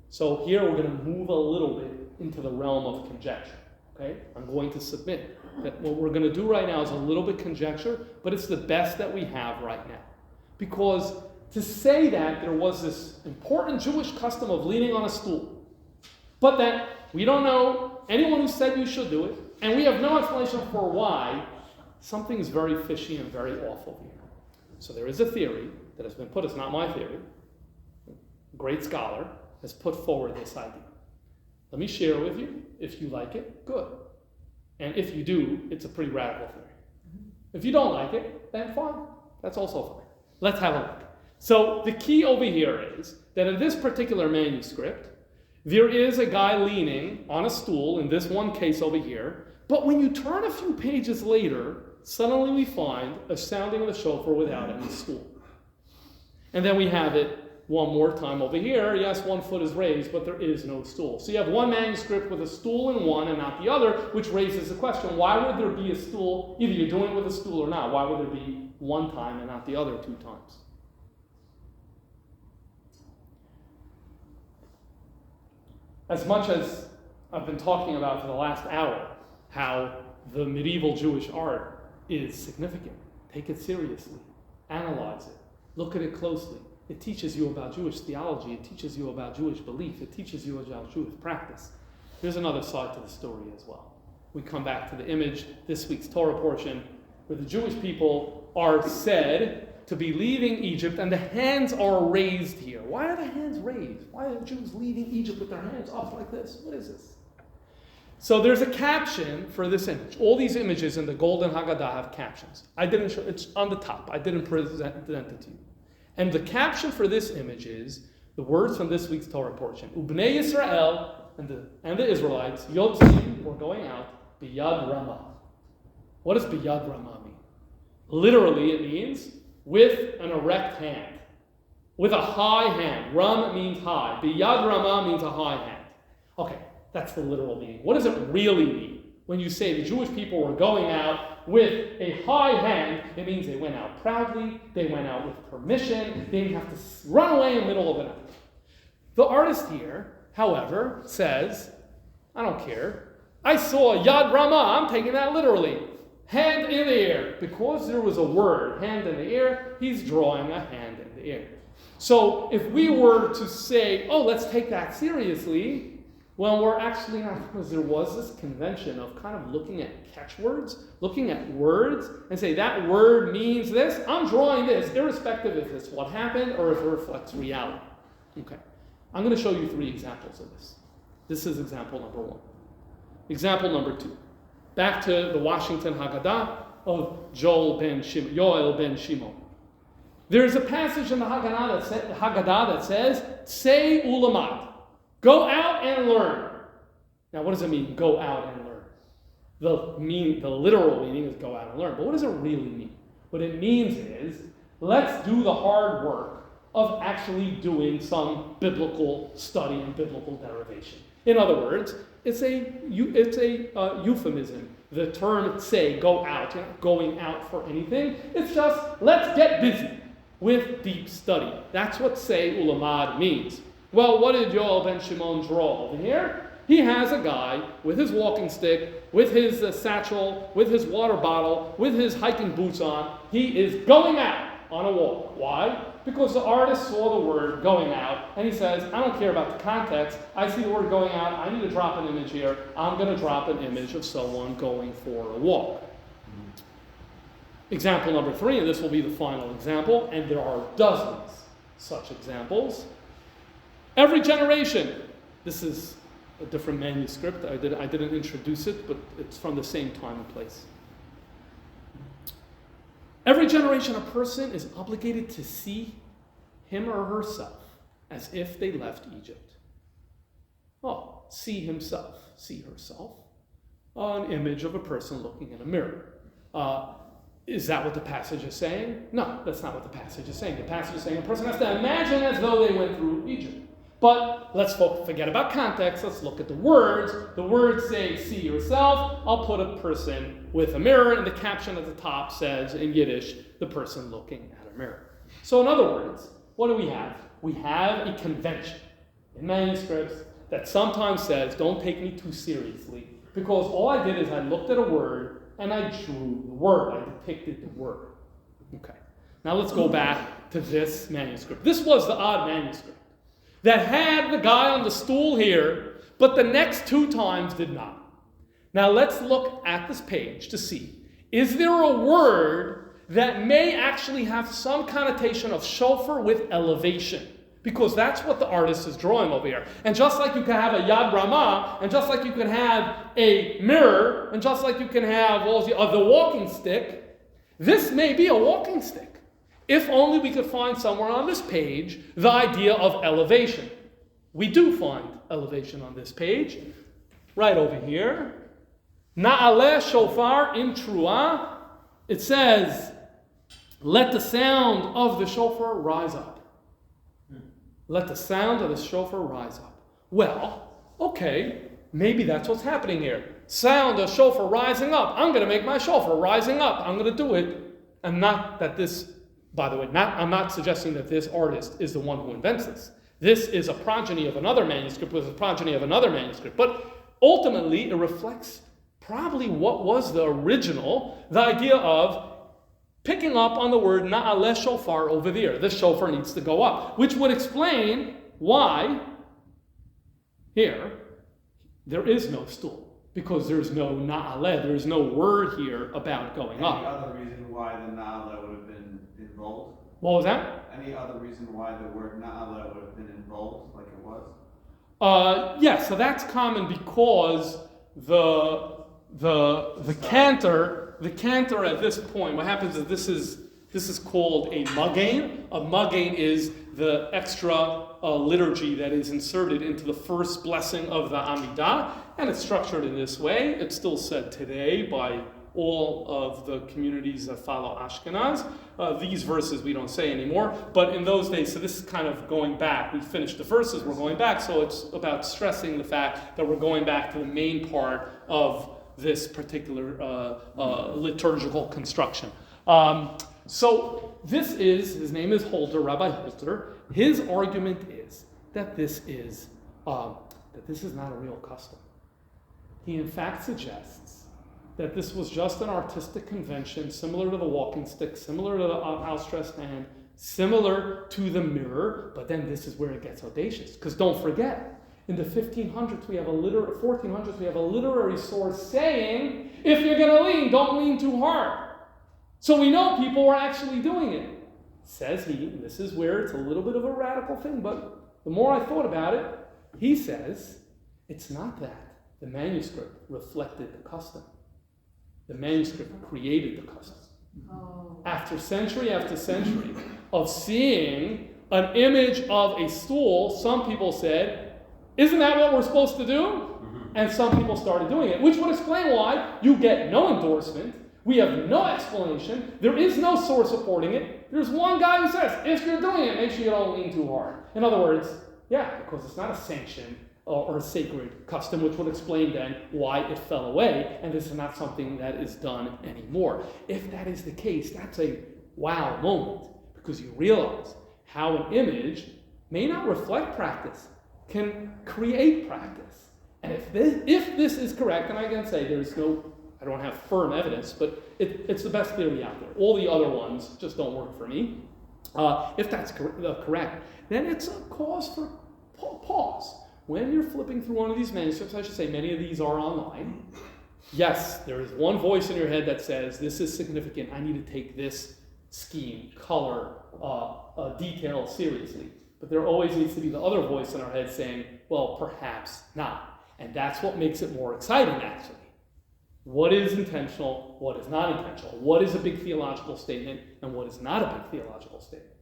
So here we're going to move a little bit into the realm of conjecture. Okay? I'm going to submit that what we're going to do right now is a little bit conjecture, but it's the best that we have right now. Because to say that there was this important Jewish custom of leaning on a stool, but that we don't know anyone who said you should do it, And we have no explanation for why something is very fishy and very awful here. So there is a theory that has been put, it's not my theory, a great scholar has put forward this idea. Let me share with you. If you like it, good. And if you do, it's a pretty radical theory. If you don't like it, then fine. That's also fine. Let's have a look. So the key over here is that in this particular manuscript, there is a guy leaning on a stool, in this one case over here, but when you turn a few pages later, suddenly we find a sounding of the shofar without any stool. And then we have it one more time over here. Yes, one foot is raised, but there is no stool. So you have one manuscript with a stool in one and not the other, which raises the question, why would there be a stool? Either you're doing it with a stool or not. Why would there be one time and not the other two times? As much as I've been talking about for the last hour, how the medieval Jewish art is significant. Take it seriously. Analyze it. Look at it closely. It teaches you about Jewish theology. It teaches you about Jewish belief. It teaches you about Jewish practice. There's another side to the story as well. We come back to the image, this week's Torah portion, where the Jewish people are said to be leaving Egypt, and the hands are raised here. Why are the hands raised? Why are the Jews leaving Egypt with their hands up like this? What is this? So there's a caption for this image. All these images in the Golden Haggadah have captions. I didn't show, it's on the top. I didn't present it to you. And the caption for this image is the words from this week's Torah portion. Ubnei Yisrael, and the Israelites, Yotzim, were going out, Biyad Ramah. What does Biyad Ramah mean? Literally, it means with an erect hand. With a high hand. Ram means high. Biyad Ramah means a high hand. Okay, that's the literal meaning. What does it really mean? When you say the Jewish people were going out with a high hand, it means they went out proudly, they went out with permission, they didn't have to run away in the middle of the night. The artist here, however, says, I don't care. I saw Yad Ramah, I'm taking that literally. Hand in the air. Because there was a word, hand in the air, he's drawing a hand in the air. So if we were to say, oh, let's take that seriously, well, we're actually not, because there was this convention of kind of looking at catchwords, looking at words, and say that word means this. I'm drawing this, irrespective if it's what happened or if it reflects reality. Okay. I'm going to show you 3 examples of this. This is example number 1. Example number 2. Back to the Washington Haggadah of Yoel ben Shimon. There's a passage in the Haggadah that says, Say ulamad. Go out and learn. Now, what does it mean, go out and learn? The literal meaning is go out and learn. But what does it really mean? What it means is, let's do the hard work of actually doing some biblical study and biblical derivation. In other words, it's a euphemism. The term say, go out, you're not going out for anything. It's just, let's get busy with deep study. That's what say ulamad means. Well, what did Yoel ben Shimon draw over here? He has a guy with his walking stick, with his satchel, with his water bottle, with his hiking boots on. He is going out on a walk. Why? Because the artist saw the word going out, and he says, I don't care about the context. I see the word going out. I need to drop an image here. I'm going to drop an image of someone going for a walk. Example number 3, and this will be the final example, and there are dozens such examples. Every generation, this is a different manuscript. I didn't introduce it, but it's from the same time and place. Every generation, a person is obligated to see him or herself as if they left Egypt. Oh, see himself, see herself. An image of a person looking in a mirror. Is that what the passage is saying? No, that's not what the passage is saying. The passage is saying a person has to imagine as though they went through Egypt. But let's forget about context. Let's look at the words. The words say, see yourself. I'll put a person with a mirror, and the caption at the top says, in Yiddish, the person looking at a mirror. So in other words, what do we have? We have a convention in manuscripts that sometimes says, don't take me too seriously, because all I did is I looked at a word, and I drew the word. I depicted the word. Okay. Now let's go back to this manuscript. This was the odd manuscript that had the guy on the stool here, but the next 2 times did not. Now let's look at this page to see, is there a word that may actually have some connotation of shofar with elevation? Because that's what the artist is drawing over here. And just like you can have a yad ramah, and just like you can have a mirror, and just like you can have all the walking stick, this may be a walking stick. If only we could find somewhere on this page the idea of elevation. We do find elevation on this page, right over here. Na'aleh shofar in Truah, it says, let the sound of the shofar rise up. Let the sound of the shofar rise up. Well, okay, maybe that's what's happening here. Sound of shofar rising up. I'm going to make my shofar rising up. I'm going to do it. And not that this, by the way, I'm not suggesting that this artist is the one who invents this. This is a progeny of another manuscript with a progeny of another manuscript. But ultimately, it reflects probably what was the original, the idea of picking up on the word na'aleh shofar over there. This shofar needs to go up, which would explain why here there is no stool, because there's no na'aleh. There's no word here about going up. Any other reason why the na'aleh would have been in bold? What was that? Any other reason why the word na'aleh would have been in bold, like it was? Yes, so that's common because the cantor at this point, what happens is this is called a magain. A magain is the extra liturgy that is inserted into the first blessing of the Amidah, and it's structured in this way. It's still said today by all of the communities that follow Ashkenaz. These verses we don't say anymore, but in those days, so this is kind of going back. We finished the verses, we're going back, so it's about stressing the fact that we're going back to the main part of this particular liturgical construction. So this is, his name is Holter, Rabbi Holter. His argument is that this is not a real custom. He in fact suggests that this was just an artistic convention similar to the walking stick, similar to the outstretched hand, similar to the mirror, but then this is where it gets audacious. Because don't forget, in the 1400s, we have a literary source saying, if you're going to lean, don't lean too hard. So we know people were actually doing it. Says he, and this is where it's a little bit of a radical thing, but the more I thought about it, he says, it's not that. The manuscript reflected the custom. The manuscript created the custom. After century of seeing an image of a stool, some people said, isn't that what we're supposed to do? And some people started doing it, which would explain why you get no endorsement. We have no explanation. There is no source supporting it. There's one guy who says, if you're doing it, make sure you don't lean too hard. In other words, yeah, because it's not a sanction or a sacred custom, which would explain then why it fell away, and this is not something that is done anymore. If that is the case, that's a wow moment, because you realize how an image may not reflect practice, can create practice. And if this is correct, and I can say I don't have firm evidence, but it's the best theory out there. All the other ones just don't work for me. If that's correct, then it's a cause for pause. When you're flipping through one of these manuscripts, I should say many of these are online. Yes, there is one voice in your head that says, this is significant. I need to take this scheme, color, detail seriously. But there always needs to be the other voice in our head saying, well, perhaps not. And that's what makes it more exciting, actually. What is intentional? What is not intentional? What is a big theological statement? And what is not a big theological statement?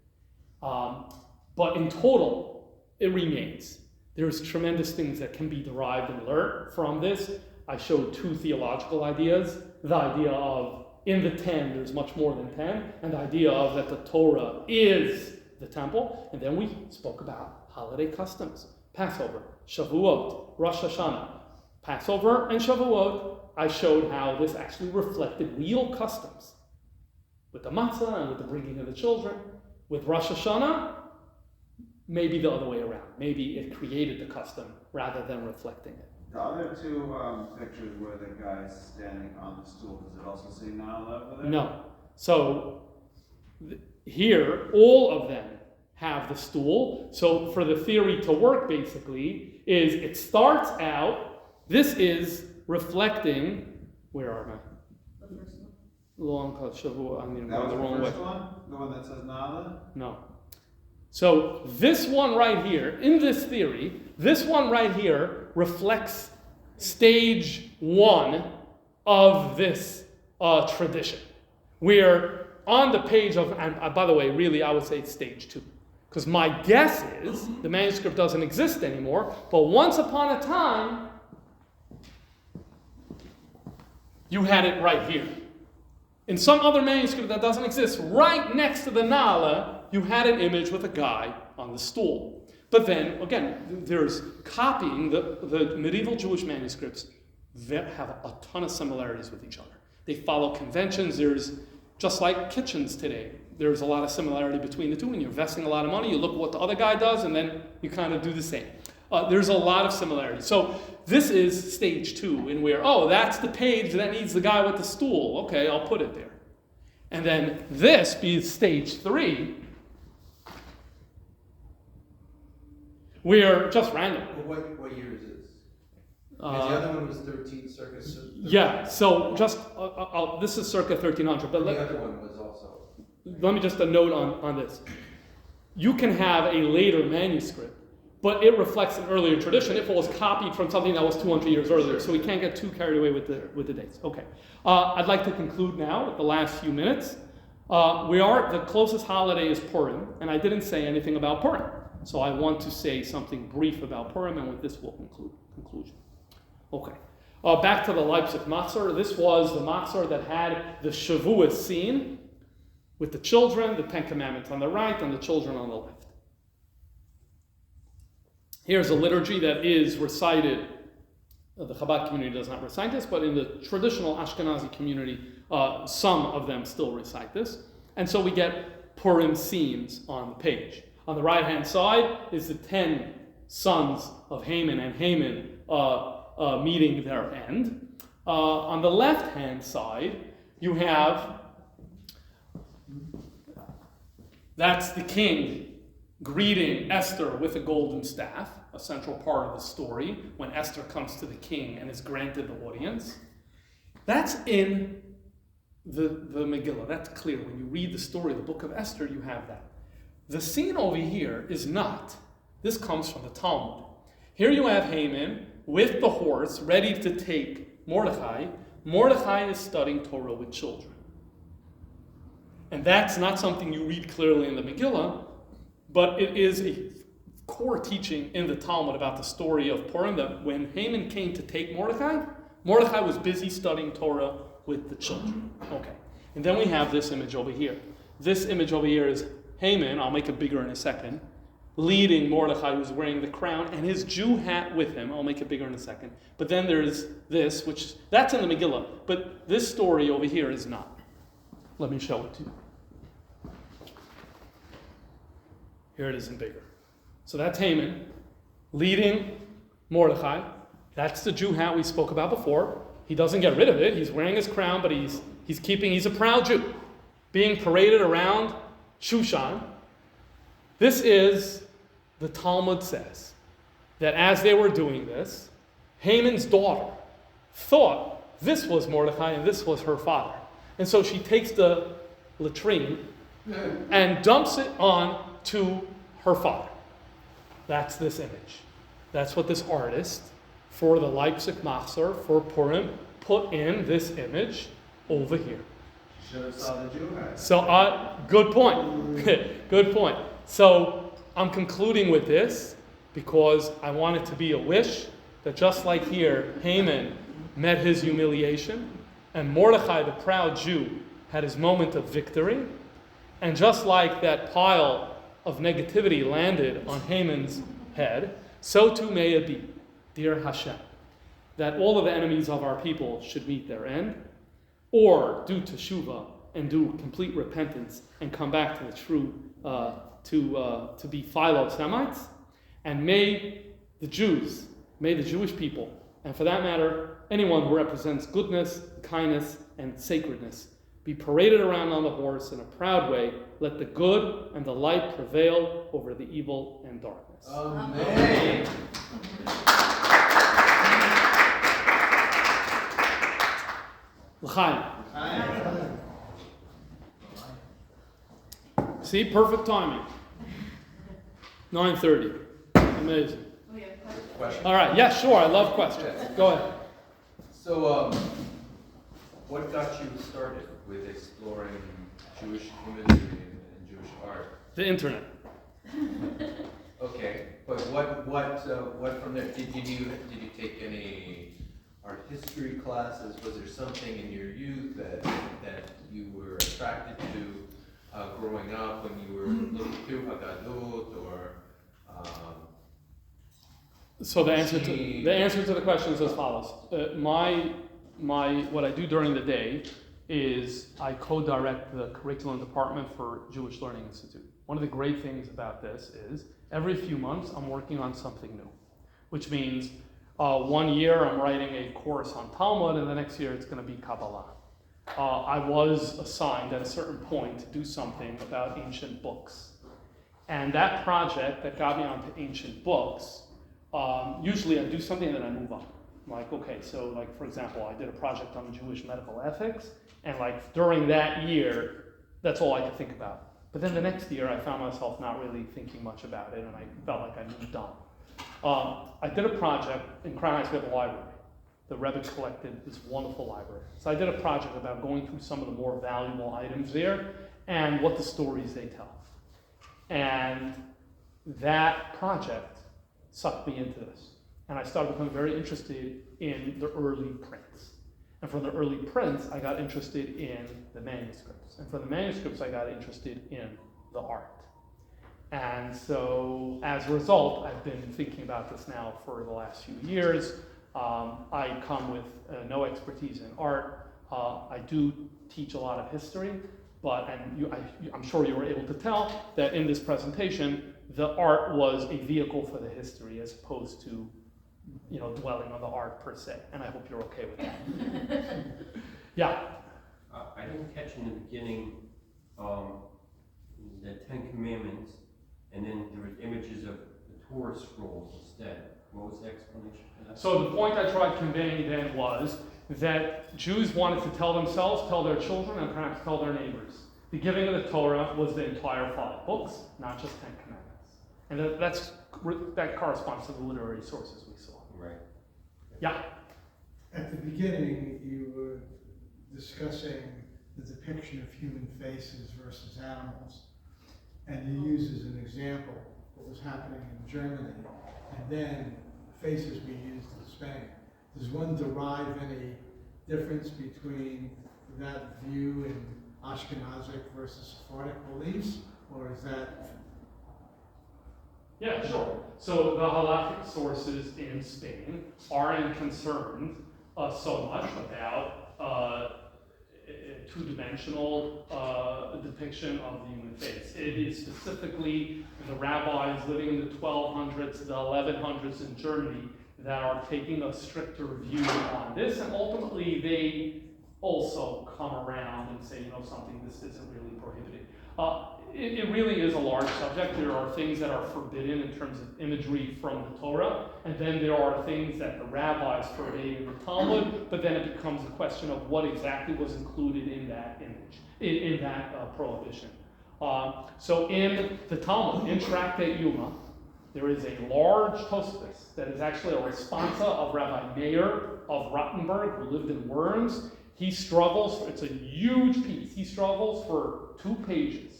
But in total, it remains. There's tremendous things that can be derived and learned from this. I showed two theological ideas. The idea of in the 10, there's much more than 10. And the idea of that the Torah is the temple. And then we spoke about holiday customs. Passover, Shavuot, Rosh Hashanah. Passover and Shavuot, I showed how this actually reflected real customs. With the matzah and with the bringing of the children. With Rosh Hashanah, maybe the other way around. Maybe it created the custom rather than reflecting it. The other two pictures where the guy's standing on the stool, does it also say Na'aleh over there? No. So here, all of them have the stool. So for the theory to work, basically, is it starts out, this is reflecting, where are I? The first one. Long Shavua, I mean, That was the the wrong way. first one? The one that says Nala? No. So this one right here, in this theory, this one right here reflects stage 1 of this tradition. We're on the page of, and by the way, really I would say it's stage 2. Because my guess is the manuscript doesn't exist anymore, but once upon a time, you had it right here. In some other manuscript that doesn't exist, right next to the Nala, you had an image with a guy on the stool. But then, again, there's copying the medieval Jewish manuscripts that have a ton of similarities with each other. They follow conventions. There's, just like kitchens today, there's a lot of similarity between the two. When you're investing a lot of money, you look at what the other guy does, and then you kind of do the same. There's a lot of similarities. So this is stage 2, in where, oh, that's the page that needs the guy with the stool. Okay, I'll put it there. And then this be stage 3, where, just random. Well, what year is this? Because the other one was 13th circa. Yeah, so just, this is circa 1300. But the other one was also. let me just a note on this. You can have a later manuscript, but it reflects an earlier tradition if it was copied from something that was 200 years earlier. So we can't get too carried away with the dates. Okay. I'd like to conclude now with the last few minutes. The closest holiday is Purim, and I didn't say anything about Purim. So I want to say something brief about Purim, and with this we'll conclusion. Okay. Back to the Leipzig Machzor. This was the Machzor that had the Shavuot scene with the children, the Ten Commandments on the right, and the children on the left. Here's a liturgy that is recited. The Chabad community does not recite this, but in the traditional Ashkenazi community, some of them still recite this. And so we get Purim scenes on the page. On the right-hand side is the 10 sons of Haman and Haman meeting their end. On the left-hand side, you have, that's the king greeting Esther with a golden staff, a central part of the story, when Esther comes to the king and is granted the audience. That's in the Megillah. That's clear. When you read the story of the book of Esther, you have that. The scene over here is not. This comes from the Talmud. Here you have Haman with the horse ready to take Mordechai. Mordechai is studying Torah with children. And that's not something you read clearly in the Megillah, but it is a core teaching in the Talmud about the story of Purim, that when Haman came to take Mordechai, Mordechai was busy studying Torah with the children. Okay. And then we have this image over here. This image over here is Haman, I'll make it bigger in a second, leading Mordechai, who's wearing the crown, and his Jew hat with him. I'll make it bigger in a second. But then there's this, which, that's in the Megillah, but this story over here is not. Let me show it to you. Here it is in bigger. So that's Haman leading Mordechai. That's the Jew hat we spoke about before. He doesn't get rid of it. He's wearing his crown, but he's a proud Jew, being paraded around Shushan. This is, the Talmud says, that as they were doing this, Haman's daughter thought this was Mordechai and this was her father. And so she takes the latrine and dumps it on to her father. That's this image. That's what this artist for the Leipzig Machzor for Purim put in this image over here. Should have saw the Jew hat. So, good point. Good point. So, I'm concluding with this because I want it to be a wish that just like here, Haman met his humiliation, and Mordechai, the proud Jew, had his moment of victory, and just like that pile of negativity landed on Haman's head, so too may it be, dear Hashem, that all of the enemies of our people should meet their end, or do teshuvah and do complete repentance and come back to the true, to be Philo-Semites, and may the Jews, may the Jewish people, and for that matter, anyone who represents goodness, kindness, and sacredness, be paraded around on the horse in a proud way. Let the good and the light prevail over the evil and darkness. Amen. L'chaim. See, perfect timing. 9:30. Amazing. Question? All right. Yeah, sure. I love questions. Go ahead. So, what got you started with exploring Jewish imagery and Jewish art? The internet. Okay, but what from there? Did you take any art history classes? Was there something in your youth that you were attracted to growing up when you were looking through Haggadot or? So the answer to the question is as follows. What I do during the day is I co-direct the curriculum department for Jewish Learning Institute. One of the great things about this is every few months I'm working on something new, which means 1 year I'm writing a course on Talmud, and the next year it's going to be Kabbalah. I was assigned at a certain point to do something about ancient books. And that project that got me onto ancient books, usually I do something and then I move on. Like, okay, so like for example, I did a project on Jewish medical ethics, and like during that year, that's all I could think about. But then the next year, I found myself not really thinking much about it, and I felt like I moved on. I did a project in Crown Heights. We have a library. The Rebbe collected this wonderful library. So I did a project about going through some of the more valuable items there and what the stories they tell. And that project sucked me into this. And I started becoming very interested in the early prints. And from the early prints, I got interested in the manuscripts. And from the manuscripts, I got interested in the art. And so, as a result, I've been thinking about this now for the last few years. I come with no expertise in art. I do teach a lot of history, but I'm sure you were able to tell that in this presentation, the art was a vehicle for the history as opposed to dwelling on the art per se, and I hope you're okay with that. Yeah? I didn't catch in the beginning the 10 Commandments, and then there were images of the Torah scrolls instead. What was the explanation for that? So the point I tried conveying then was that Jews wanted to tell themselves, tell their children, and perhaps tell their neighbors. The giving of the Torah was the entire 5 books, not just 10 Commandments. And that corresponds to the literary sources we saw. Right. Yeah? At the beginning, you were discussing the depiction of human faces versus animals. And you used as an example what was happening in Germany, and then faces being used in Spain. Does one derive any difference between that view in Ashkenazic versus Sephardic beliefs, or is that? Yeah, sure. So the halakhic sources in Spain aren't concerned so much about two-dimensional depiction of the human face. It is specifically the rabbis living in the 1200s, the 1100s in Germany that are taking a stricter view on this, and ultimately they also come around and say, something, this isn't really prohibited. It really is a large subject. There are things that are forbidden in terms of imagery from the Torah, and then there are things that the rabbis forbade in the Talmud, but then it becomes a question of what exactly was included in that image, in that prohibition. So in the Talmud, in Tractate Yuma, there is a large Tosfos that is actually a responsa of Rabbi Meir of Rottenburg, who lived in Worms. He struggles, it's a huge piece, he struggles for 2 pages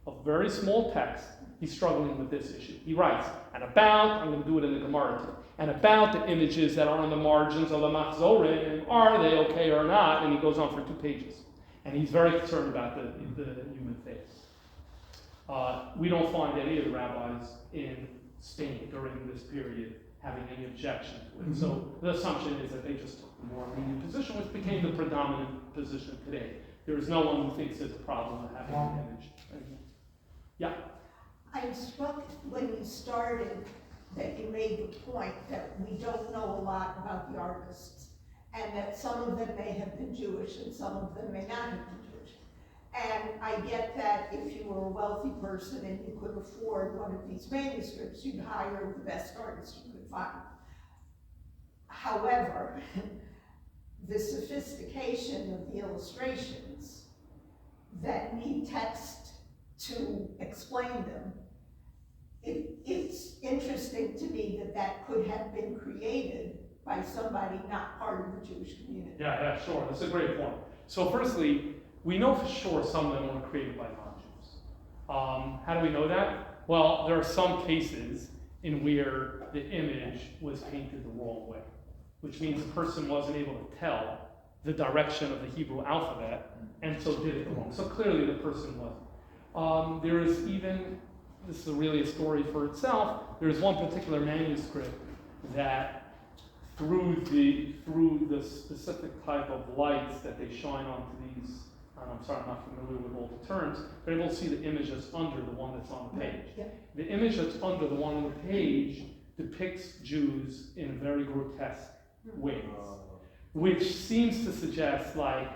of very small text. He's struggling with this issue. He writes, I'm going to do it in the Gemara too, and about the images that are on the margins of the Machzorim, are they okay or not? And he goes on for 2 pages. And he's very concerned about the human face. We don't find any of the rabbis in Spain during this period having any objection to it. Mm-hmm. So the assumption is that they just took the more lenient position, which became the predominant position today. There is no one who thinks there's a problem with having an image. Yeah? I'm struck when you started that you made the point that we don't know a lot about the artists, and that some of them may have been Jewish and some of them may not have been Jewish. And I get that if you were a wealthy person and you could afford one of these manuscripts, you'd hire the best artist you could find. However, the sophistication of the illustrations that need text to explain them, it's interesting to me that that could have been created by somebody not part of the Jewish community. Yeah, sure. That's a great point. So firstly, we know for sure some of them were created by non-Jews. How do we know that? Well, there are some cases in where the image was painted the wrong way, which means the person wasn't able to tell the direction of the Hebrew alphabet, and so did it wrong. So clearly the person wasn't. There is even, this is really a story for itself, there is one particular manuscript that through the specific type of lights that they shine onto these, I'm sorry, I'm not familiar with all the terms, they're able to see the image that's under the one that's on the page. Yeah. The image that's under the one on the page depicts Jews in very grotesque ways, which seems to suggest, like,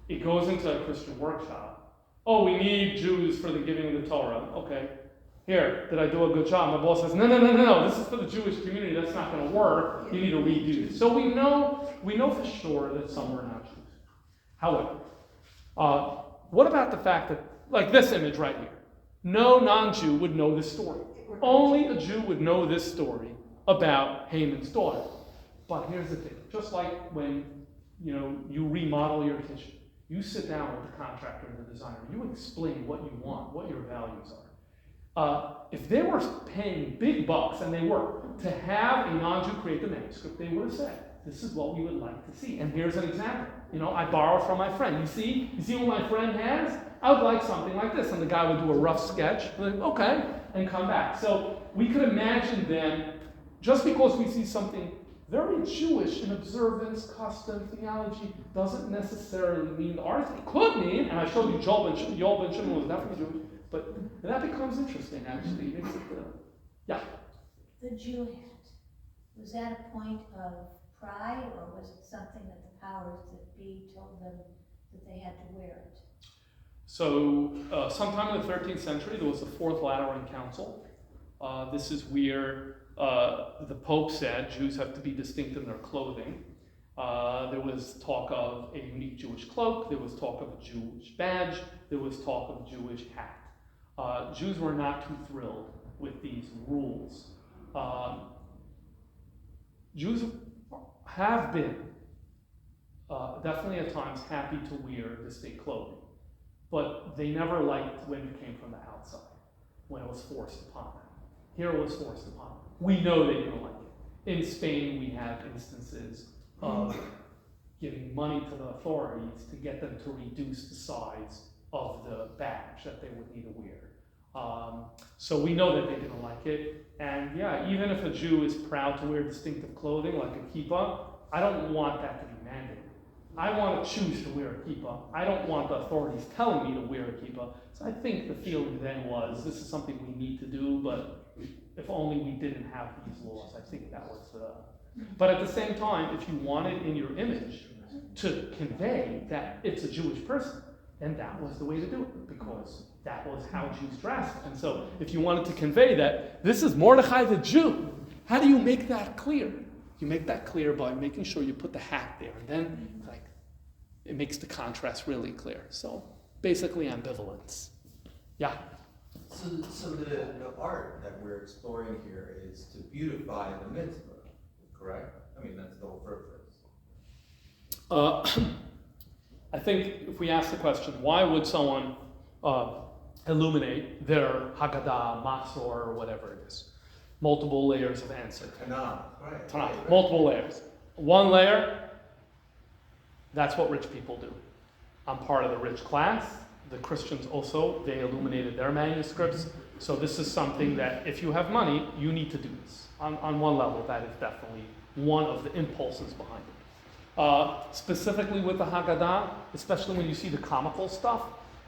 it goes into a Christian workshop. Oh, we need Jews for the giving of the Torah. Okay. Here, did I do a good job? My boss says, no, this is for the Jewish community, that's not going to work, you need to redo this. So we know for sure that some were not Jews. However, what about the fact that, like this image right here, no non-Jew would know this story. Only a Jew would know this story about Haman's daughter. But here's the thing, just like when you remodel your kitchen, you sit down with the contractor and the designer, you explain what you want, what your values are. If they were paying big bucks, and they were, to have a non-Jew create the manuscript, they would have said, this is what we would like to see. And here's an example. I borrowed from my friend. You see what my friend has? I would like something like this. And the guy would do a rough sketch, like, okay, and come back. So we could imagine then, just because we see something very Jewish in observance, custom, theology, doesn't necessarily mean ours. It could mean, and I showed you Joel ben Shimon was definitely Jewish, but that becomes interesting, actually. It makes it, yeah. The Jew hat, was that a point of pride, or was it something that the powers that be told them that they had to wear it? So, sometime in the 13th century, there was the Fourth Lateran Council. This is where the Pope said Jews have to be distinct in their clothing. There was talk of a unique Jewish cloak, there was talk of a Jewish badge, there was talk of a Jewish hat. Jews were not too thrilled with these rules. Jews have been definitely at times happy to wear distinct clothing, but they never liked when it came from the outside, when it was forced upon them. Here it was forced upon them. We know they didn't like it. In Spain, we have instances of giving money to the authorities to get them to reduce the size of the badge that they would need to wear. So we know that they didn't like it. And yeah, even if a Jew is proud to wear distinctive clothing like a kippah, I don't want that to be mandated. I want to choose to wear a kippah. I don't want the authorities telling me to wear a kippah. So I think the feeling then was, this is something we need to do, but if only we didn't have these laws. I think that was but at the same time, if you wanted in your image to convey that it's a Jewish person, then that was the way to do it, because that was how Jews dressed. And so if you wanted to convey that this is Mordechai the Jew, how do you make that clear? You make that clear by making sure you put the hat there, and then it makes the contrast really clear. So basically ambivalence. Yeah? So the art that we're exploring here is to beautify the mitzvah, correct? I mean, that's the whole purpose. I think if we ask the question, why would someone illuminate their Haggadah, Masor, or whatever it is? Multiple layers of answer. Tanakh. Multiple layers. One layer, that's what rich people do. I'm part of the rich class. The Christians also, they illuminated their manuscripts. So this is something that if you have money, you need to do this. On one level, that is definitely one of the impulses behind it. Specifically with the Haggadah, especially when you see the comical stuff,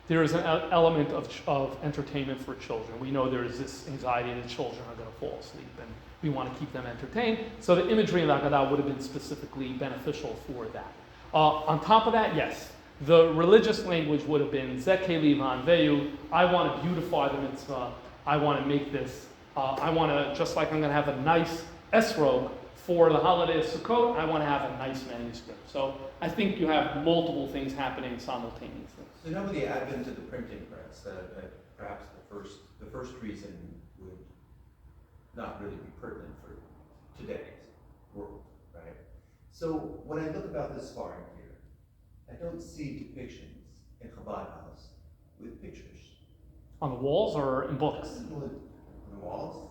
there is an element of entertainment for children. We know there is this anxiety that children are going to fall asleep, and we want to keep them entertained. So the imagery in the Haggadah would have been specifically beneficial for that. On top of that, yes, the religious language would have been Zekeli Vanveyu. I want to beautify the mitzvah. I want to make this. I want to, just like I'm going to have a nice esrog for the holiday of Sukkot, I want to have a nice manuscript. So I think you have multiple things happening simultaneously. So now with the advent of the printing press, perhaps the first reason would not really be pertinent for today's world, right? So when I look about this far in here, I don't see depictions in Chabad house with pictures. On the walls or in books? On the walls?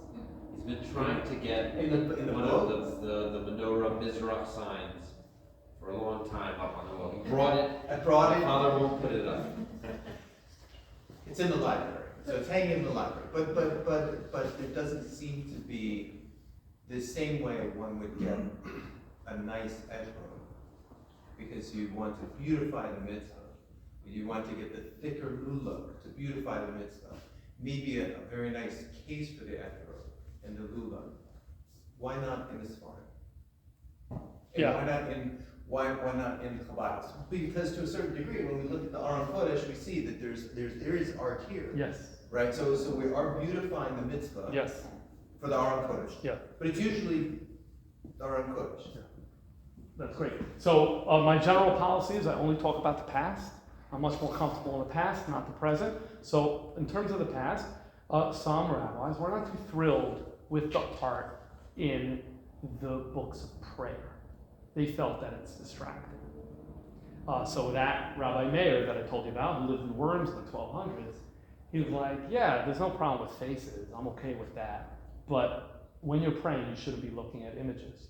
He's been trying to get In the one books? of the menorah Mizrach signs for a long time up on the wall. He brought it. I brought My it. father won't put it up. It's in the library, so it's hanging in the library. But it doesn't seem to be the same way one would get a nice etrog, because you want to beautify the mitzvah. You want to get the thicker lulav to beautify the mitzvah. Maybe a very nice case for the etrog and the lulav. Why not in the Sfarim? Yeah. Why not in the Chabad? Because to a certain degree, when we look at the Aron Kodesh, we see that there is art here. Yes. Right. So we are beautifying the mitzvah. Yes. For the Aron Kodesh. Yeah. But it's usually the Aron Kodesh. Yeah. That's great. So my general policy is I only talk about the past. I'm much more comfortable in the past, not the present. So in terms of the past, some rabbis were not too thrilled with the art in the books of prayer. They felt that it's distracting. So that Rabbi Meir that I told you about, who lived in Worms in the 1200s, he was like, yeah, there's no problem with faces. I'm okay with that. But when you're praying, you shouldn't be looking at images.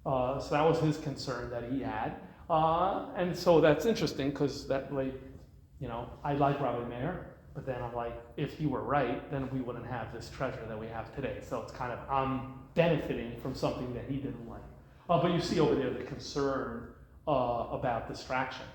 So that was his concern that he had. And so that's interesting because that way, I like Rabbi Meir, but then I'm like, if he were right, then we wouldn't have this treasure that we have today. So it's kind of, I'm benefiting from something that he didn't like. But you see over there the concern about distraction.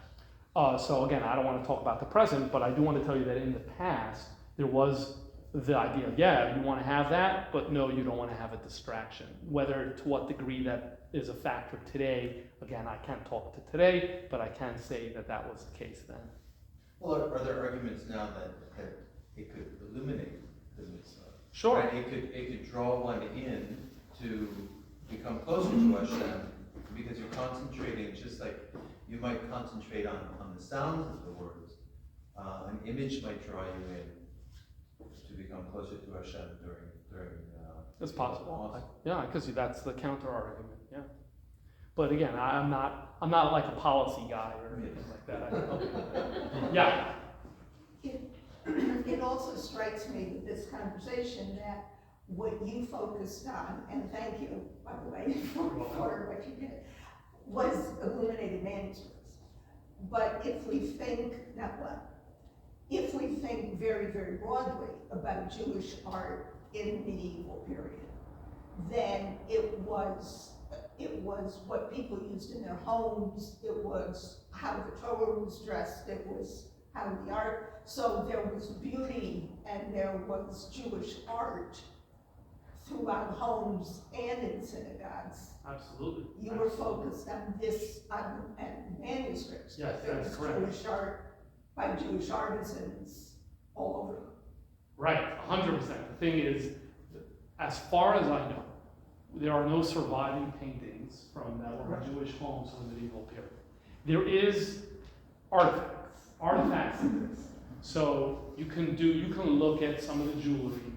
So again, I don't want to talk about the present, but I do want to tell you that in the past, there was the idea, yeah, you want to have that, but no, you don't want to have a distraction. Whether to what degree that is a factor today, again, I can't talk to today, but I can say that that was the case then. Well, are there arguments now that it could illuminate the mitzvah? Sure. Right? It could draw one in to become closer to Hashem, because you're concentrating, just like you might concentrate on the sounds of the words. An image might draw you in to become closer to Hashem during. It's possible. Yeah, because that's the counter argument. Yeah. But again, I'm not like a policy guy or anything like that. Yeah. It also strikes me with this conversation that what you focused on, and thank you, by the way, for what you did, was illuminated manuscripts. But if we think, if we think very, very broadly about Jewish art in the medieval period, then it was what people used in their homes, it was how the Torah was dressed, it was how the art, so there was beauty and there was Jewish art throughout homes and in synagogues. Absolutely. You were focused on this, on manuscripts. Yes, but there that's was correct. Jewish art by Jewish artisans all over. Right, 100%. The thing is, as far as I know, there are no surviving paintings from that were in Jewish homes from the medieval period. There is artifacts exist. So you can look at some of the jewelry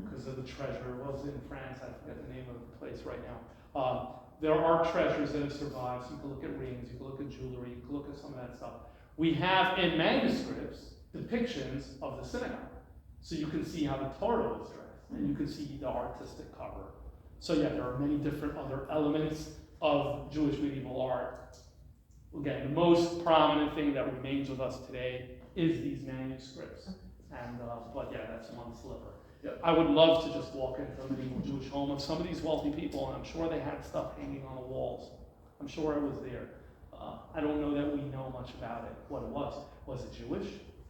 because of the treasure. It was in France, I forget the name of the place right now. There are treasures that have survived, so you can look at rings, you can look at jewelry, you can look at some of that stuff. We have in manuscripts depictions of the synagogue. So you can see how the Torah was dressed, and you can see the artistic cover. So yeah, there are many different other elements of Jewish medieval art. Again, the most prominent thing that remains with us today is these manuscripts. And but yeah, that's one sliver. Yeah, I would love to just walk into a medieval Jewish home of some of these wealthy people, and I'm sure they had stuff hanging on the walls. I'm sure it was there. I don't know that we know much about it, what it was. Was it Jewish?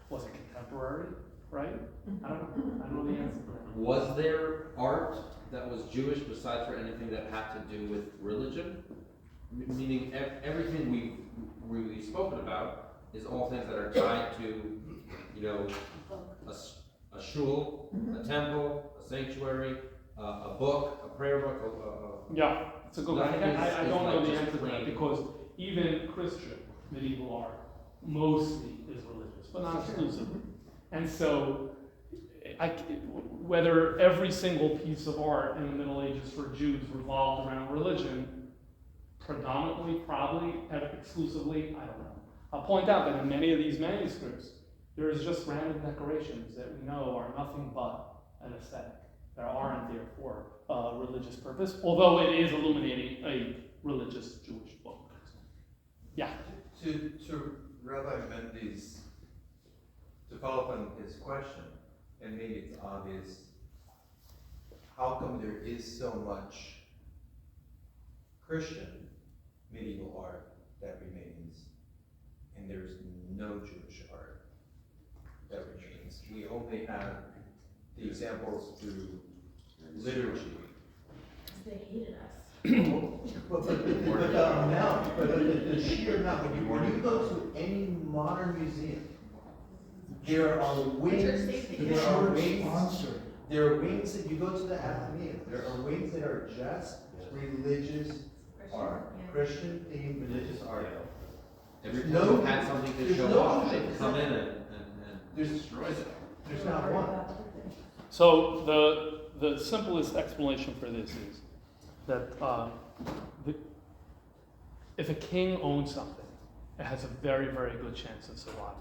Was it contemporary? Right? I don't know the answer to that. Was there art that was Jewish besides for anything that had to do with religion? Meaning everything we've spoken about is all things that are tied to, a shul, a temple, a sanctuary, a book, a prayer book, Yeah, it's a good one. Nothing I is don't know like the just answer to that plain. because even Christian medieval art mostly is religious, but not exclusively. And so, whether every single piece of art in the Middle Ages for Jews revolved around religion, predominantly, probably, exclusively, I don't know. I'll point out that in many of these manuscripts, there is just random decorations that we know are nothing but an aesthetic. There aren't there for a religious purpose, although it is illuminating a religious Jewish book. Yeah. To Rabbi Mendes, to follow up on his question, and maybe it's obvious, how come there is so much Christian medieval art that remains, and there's no Jewish art that remains? We only have the examples through liturgy. They hated us. But the amount, the sheer amount, when you go to any modern museum, there are wings, there are wings that you go to the Athenaeum, there are wings that are just religious art, Christian themed religious art. every time No- we've had something to there's show no off, they Jewish- come in and There's- destroy it. There's not one. So the simplest explanation for this is that if a king owns something, it has a very, very good chance of survival.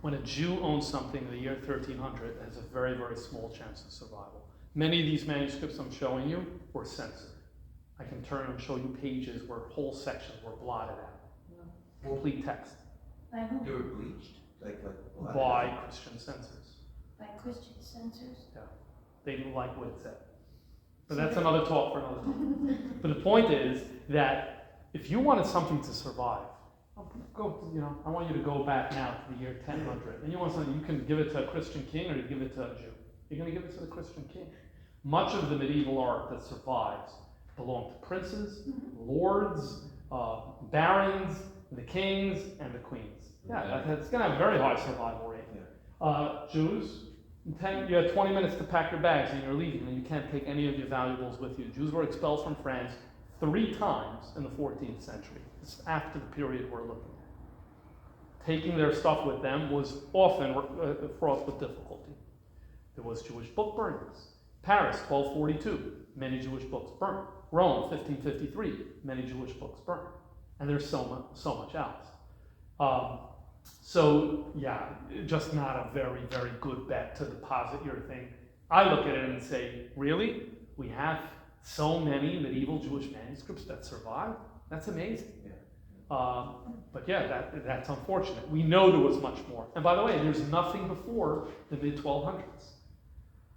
When a Jew owns something in the year 1300, it has a very, very small chance of survival. Many of these manuscripts I'm showing you were censored. I can turn and show you pages where whole sections were blotted out. Complete text By whom? They were bleached, like. by Christian censors. By Christian censors? They didn't like what it said. But that's another talk for another time. But the point is that if you wanted something to survive, I want you to go back now to the year 1000, and you want something, you can give it to a Christian king or you give it to a Jew. You're going to give it to the Christian king. Much of the medieval art that survives belonged to princes, lords, barons, the kings, and the queens. Yeah, it's going to have a very high survival rate. Jews, you had 20 minutes to pack your bags and you're leaving, and you can't take any of your valuables with you. Jews were expelled from France 3 times in the 14th century. It's after the period we're looking at. Taking their stuff with them was often fraught with difficulty. There was Jewish book burnings. Paris, 1242, many Jewish books burned. Rome, 1553, many Jewish books burned. And there's so much else. Just not a very, very good bet to deposit your thing. I look at it and say, really? We have so many medieval Jewish manuscripts that survive? That's amazing. That's unfortunate. We know there was much more. And by the way, there's nothing before the mid-1200s.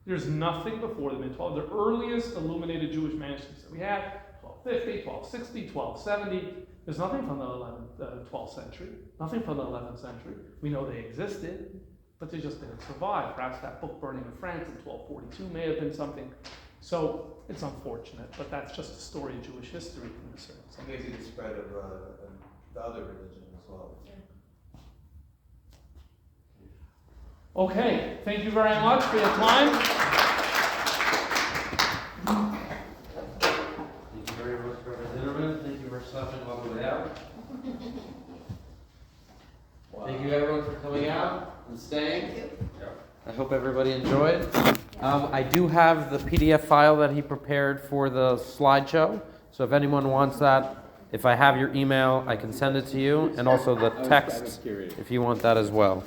There's nothing before the mid-1200s. The earliest illuminated Jewish manuscripts that we have, 1250, 1260, 1270. There's nothing from the 12th century, nothing from the 11th century. We know they existed, but they just didn't survive. Perhaps that book burning in France in 1242 may have been something. So it's unfortunate, but that's just a story of Jewish history in a certain sense. Maybe the spread of the other religion as well. Okay, thank you very much for your time. Thank you very much, Rabbi Dinerman. Thank you for stopping all the way out. Thank you everyone for coming out and staying. I hope everybody enjoyed. I do have the PDF file that he prepared for the slideshow. So if anyone wants that, if I have your email, I can send it to you. And also the text, if you want that as well.